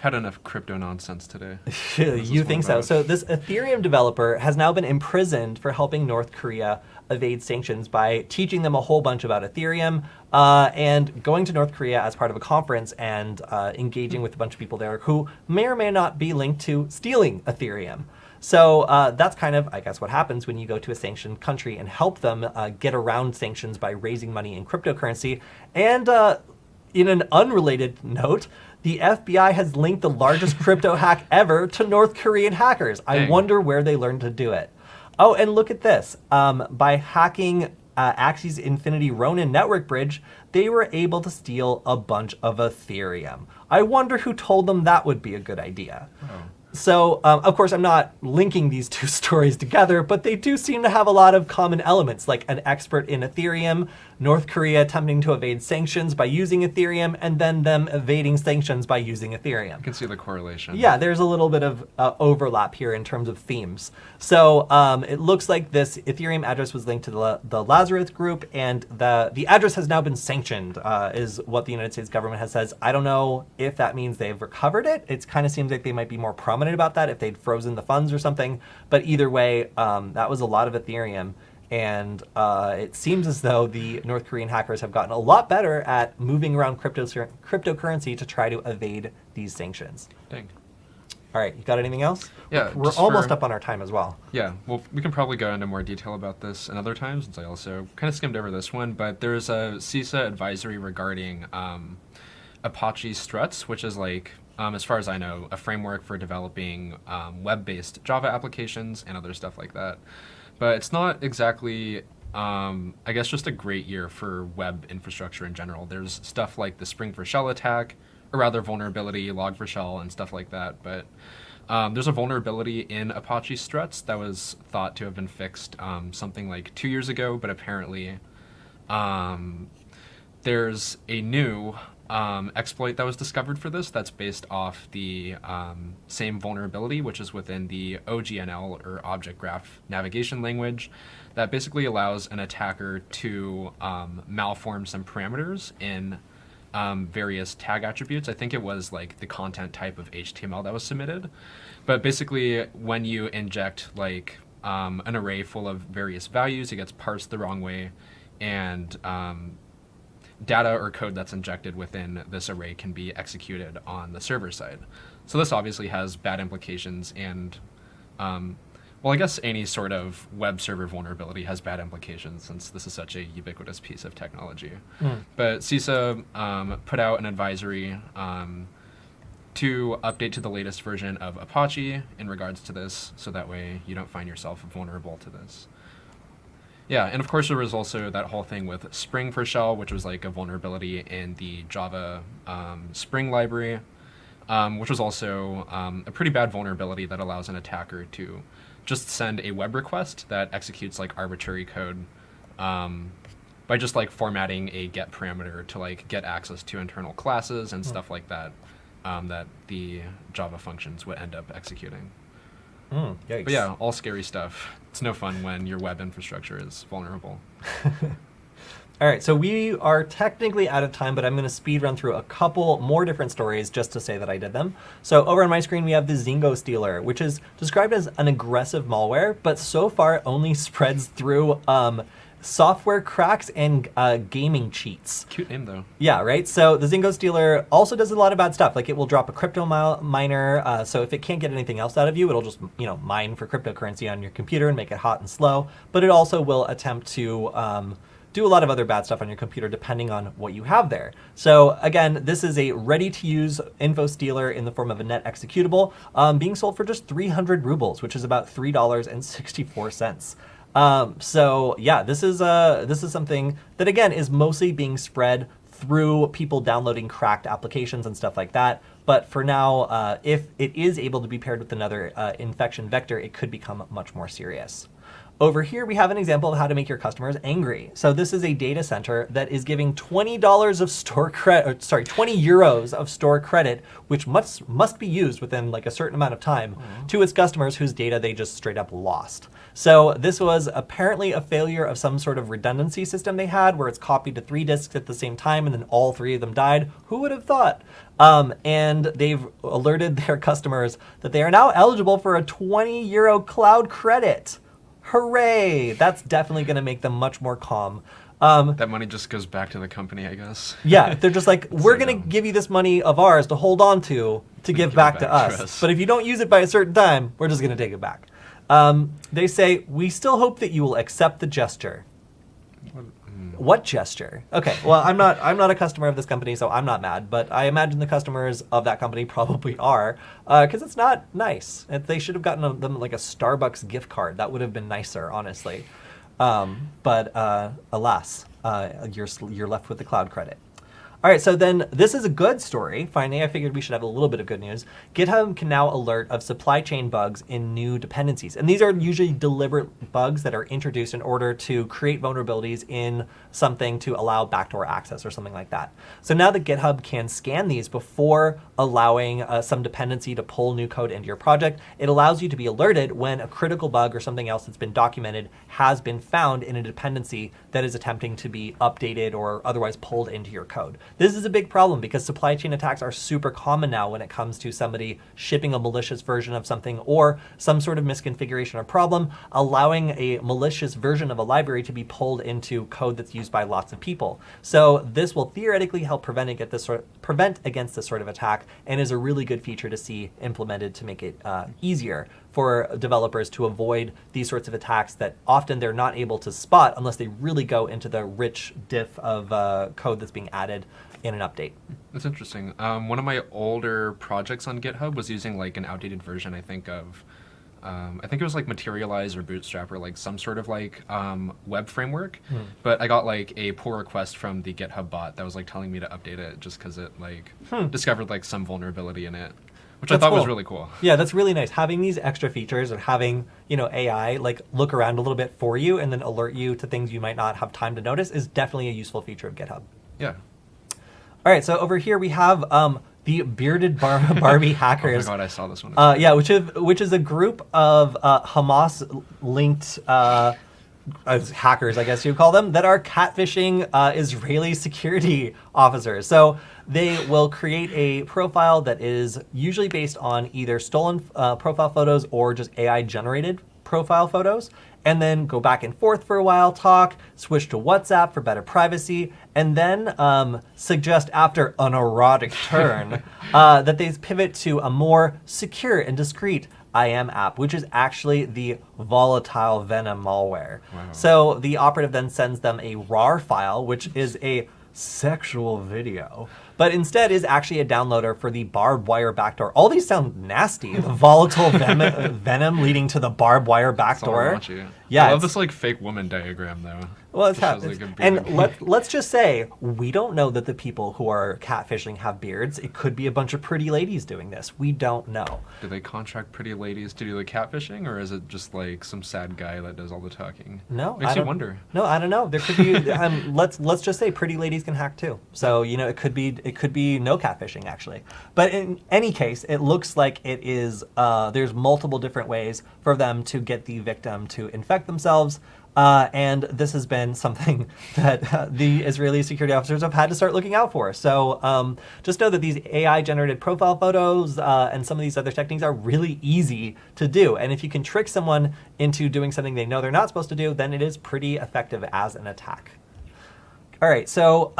had enough crypto nonsense today. You think so? So this Ethereum developer has now been imprisoned for helping North Korea evade sanctions by teaching them a whole bunch about Ethereum and going to North Korea as part of a conference and engaging with a bunch of people there who may or may not be linked to stealing Ethereum. So that's kind of, I guess, what happens when you go to a sanctioned country and help them get around sanctions by raising money in cryptocurrency. And in an unrelated note, the FBI has linked the largest crypto hack ever to North Korean hackers. I wonder where they learned to do it. Oh, and look at this. By hacking Axie's Infinity Ronin network bridge, they were able to steal a bunch of Ethereum. I wonder who told them that would be a good idea. So, of course, I'm not linking these two stories together, but they do seem to have a lot of common elements, like an expert in Ethereum, North Korea attempting to evade sanctions by using Ethereum, and then them evading sanctions by using Ethereum. You can see the correlation. Yeah, there's a little bit of overlap here in terms of themes. So it looks like this Ethereum address was linked to the Lazarus group, and the address has now been sanctioned, is what the United States government has said. I don't know if that means they've recovered it. It kind of seems like they might be more prominent about that if they'd frozen the funds or something. But either way, that was a lot of Ethereum. And it seems as though the North Korean hackers have gotten a lot better at moving around cryptocurrency to try to evade these sanctions. Dang. All right, you got anything else? Yeah, We're almost up on our time as well. Yeah, well, we can probably go into more detail about this another time, since I also kind of skimmed over this one. But there's a CISA advisory regarding Apache Struts, which is like, as far as I know, a framework for developing web-based Java applications and other stuff like that. But it's not exactly, I guess, just a great year for web infrastructure in general. There's stuff like the Spring for Shell attack, or rather vulnerability, Log4Shell, and stuff like that. But there's a vulnerability in Apache Struts that was thought to have been fixed something like 2 years ago, but apparently there's a new exploit that was discovered for this that's based off the same vulnerability, which is within the OGNL, or Object Graph Navigation Language, that basically allows an attacker to malform some parameters in various tag attributes. I think it was like the content type of HTML that was submitted. But basically, when you inject like an array full of various values, it gets parsed the wrong way, and data or code that's injected within this array can be executed on the server side. So this obviously has bad implications, and well, I guess any sort of web server vulnerability has bad implications, since this is such a ubiquitous piece of technology. But CISA put out an advisory to update to the latest version of Apache in regards to this, so that way you don't find yourself vulnerable to this. Yeah, and of course there was also that whole thing with Spring for Shell, which was like a vulnerability in the Java Spring library, which was also a pretty bad vulnerability that allows an attacker to just send a web request that executes like arbitrary code by just like formatting a get parameter to like get access to internal classes and stuff like that, that the Java functions would end up executing. Yikes. But yeah, all scary stuff. It's no fun when your web infrastructure is vulnerable. All right, so we are technically out of time, but I'm going to speed run through a couple more different stories just to say that I did them. So over on my screen, we have the ZingoStealer, which is described as an aggressive malware, but so far it only spreads through software cracks and gaming cheats. Cute name, though. Yeah, right? So the ZingoStealer also does a lot of bad stuff. Like, it will drop a crypto miner, so if it can't get anything else out of you, it'll just, mine for cryptocurrency on your computer and make it hot and slow. But it also will attempt to do a lot of other bad stuff on your computer depending on what you have there. So again, this is a ready-to-use info stealer in the form of a net executable, being sold for just 300 rubles, which is about $3.64. So yeah, this is something that again is mostly being spread through people downloading cracked applications and stuff like that. But for now, if it is able to be paired with another infection vector, it could become much more serious. Over here, we have an example of how to make your customers angry. So this is a data center that is giving $20 of store credit, 20 euros of store credit, which must be used within like a certain amount of time to its customers whose data they just straight up lost. So this was apparently a failure of some sort of redundancy system they had, where it's copied to 3 disks at the same time and then all 3 of them died. Who would have thought? And they've alerted their customers that they are now eligible for a 20 euro cloud credit. Hooray! That's definitely going to make them much more calm. That money just goes back to the company, I guess. Yeah, they're just like, we're going to give you this money of ours to hold on to give back to us. But if you don't use it by a certain time, we're just going to take it back. They say, we still hope that you will accept the gesture. What gesture? Okay, well, I'm not a customer of this company, so I'm not mad, but I imagine the customers of that company probably are, because it's not nice. They should have gotten them like a Starbucks gift card. That would have been nicer, honestly. But alas, you're left with the cloud credit. All right, so then this is a good story. Finally, I figured we should have a little bit of good news. GitHub can now alert of supply chain bugs in new dependencies. And these are usually deliberate bugs that are introduced in order to create vulnerabilities in something to allow backdoor access or something like that. So now that GitHub can scan these before allowing some dependency to pull new code into your project, it allows you to be alerted when a critical bug or something else that's been documented has been found in a dependency that is attempting to be updated or otherwise pulled into your code. This is a big problem because supply chain attacks are super common now when it comes to somebody shipping a malicious version of something or some sort of misconfiguration or problem, allowing a malicious version of a library to be pulled into code that's used by lots of people. So this will theoretically help prevent against this sort of attack, and is a really good feature to see implemented to make it easier for developers to avoid these sorts of attacks that often they're not able to spot unless they really go into the rich diff of code that's being added in an update. That's interesting. One of my older projects on GitHub was using like an outdated version, I think it was like Materialize or Bootstrap or like some sort of like web framework. But I got like a pull request from the GitHub bot that was like telling me to update it just because it like discovered like some vulnerability in it, which I thought was really cool. Yeah, that's really nice. Having these extra features and having, AI like look around a little bit for you and then alert you to things you might not have time to notice is definitely a useful feature of GitHub. Yeah. All right, so over here we have the Bearded Barbie Hackers. Oh my god, I saw this one. Yeah, which is a group of Hamas-linked hackers, I guess you call them, that are catfishing Israeli security officers. So they will create a profile that is usually based on either stolen profile photos or just AI-generated profile photos, and then go back and forth for a while, talk, switch to WhatsApp for better privacy, and then suggest after an erotic turn that they pivot to a more secure and discreet IM app, which is actually the volatile Venom malware. Wow. So the operative then sends them a RAR file, which is a sexual video, but instead is actually a downloader for the barbed wire backdoor. All these sound nasty. The volatile venom leading to the barbed wire backdoor. Yeah, I love this like fake woman diagram though. Well, it's happening. Like and let's just say we don't know that the people who are catfishing have beards. It could be a bunch of pretty ladies doing this. We don't know. Do they contract pretty ladies to do the catfishing, or is it just like some sad guy that does all the talking? No, makes you wonder. No, I don't know. There could be. Let's just say pretty ladies can hack too. So it could be no catfishing actually. But in any case, it looks like it is. There's multiple different ways for them to get the victim to infect themselves. And this has been something that the Israeli security officers have had to start looking out for. So just know that these AI-generated profile photos and some of these other techniques are really easy to do. And if you can trick someone into doing something they know they're not supposed to do, then it is pretty effective as an attack. All right, so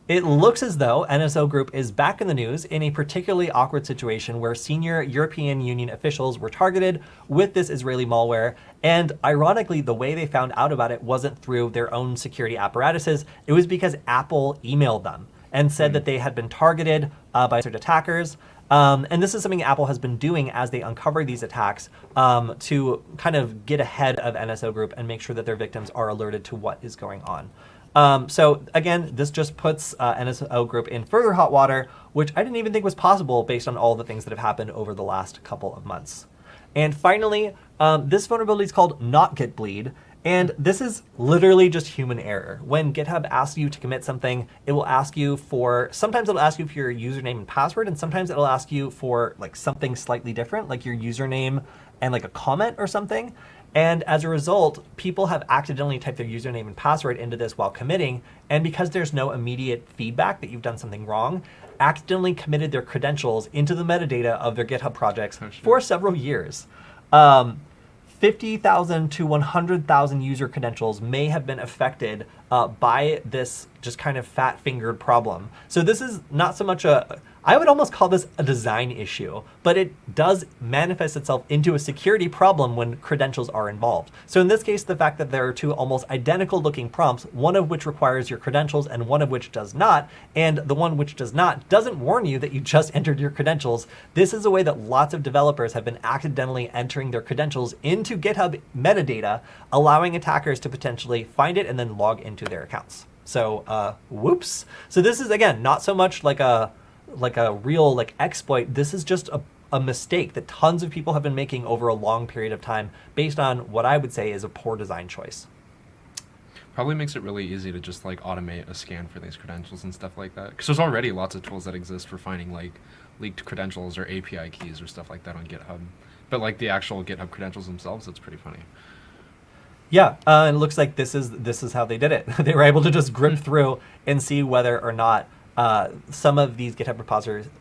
it looks as though NSO Group is back in the news in a particularly awkward situation where senior European Union officials were targeted with this Israeli malware. And ironically, the way they found out about it wasn't through their own security apparatuses. It was because Apple emailed them and said that they had been targeted by certain attackers. And this is something Apple has been doing as they uncover these attacks to kind of get ahead of NSO Group and make sure that their victims are alerted to what is going on. So again, this just puts NSO Group in further hot water, which I didn't even think was possible based on all the things that have happened over the last couple of months. And finally, this vulnerability is called Not Get Bleed, and this is literally just human error. When GitHub asks you to commit something, it will ask you sometimes it'll ask you for your username and password, and sometimes it'll ask you for like something slightly different, like your username and like a comment or something. And as a result, people have accidentally typed their username and password into this while committing, and because there's no immediate feedback that you've done something wrong, accidentally committed their credentials into the metadata of their GitHub projects for several years. 50,000 to 100,000 user credentials may have been affected by this just kind of fat-fingered problem. So this is not so much I would almost call this a design issue, but it does manifest itself into a security problem when credentials are involved. So in this case, the fact that there are two almost identical looking prompts, one of which requires your credentials and one of which does not, and the one which does not doesn't warn you that you just entered your credentials. This is a way that lots of developers have been accidentally entering their credentials into GitHub metadata, allowing attackers to potentially find it and then log into their accounts. So whoops. So this is, again, not so much like a real like exploit. This is just a mistake that tons of people have been making over a long period of time based on what I would say is a poor design choice. Probably makes it really easy to just like automate a scan for these credentials and stuff like that. Because there's already lots of tools that exist for finding like leaked credentials or API keys or stuff like that on GitHub. But like the actual GitHub credentials themselves, it's pretty funny. Yeah, it looks like this is how they did it. They were able to just grip through and see whether or not some of these GitHub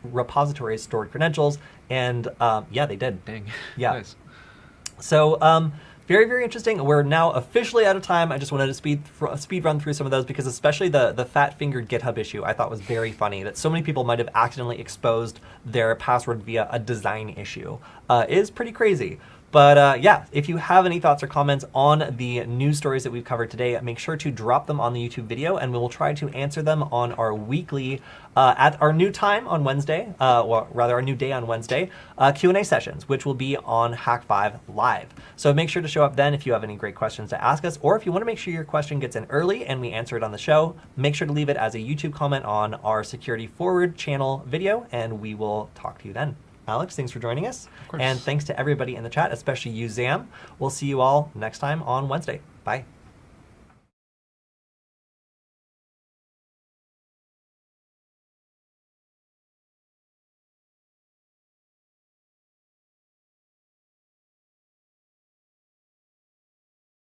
repositories stored credentials, and yeah, they did. Dang. Yeah. Nice. So very, very interesting. We're now officially out of time. I just wanted to speed run through some of those because especially the fat-fingered GitHub issue I thought was very funny, that so many people might have accidentally exposed their password via a design issue. Is pretty crazy. But yeah, if you have any thoughts or comments on the news stories that we've covered today, make sure to drop them on the YouTube video, and we will try to answer them on our weekly, at our new time on Wednesday, or rather our new day on Wednesday, Q&A sessions, which will be on Hack5 Live. So make sure to show up then if you have any great questions to ask us, or if you want to make sure your question gets in early and we answer it on the show, make sure to leave it as a YouTube comment on our Security Forward channel video, and we will talk to you then. Alex, thanks for joining us. Of course. And thanks to everybody in the chat, especially you, Zam. We'll see you all next time on Wednesday. Bye.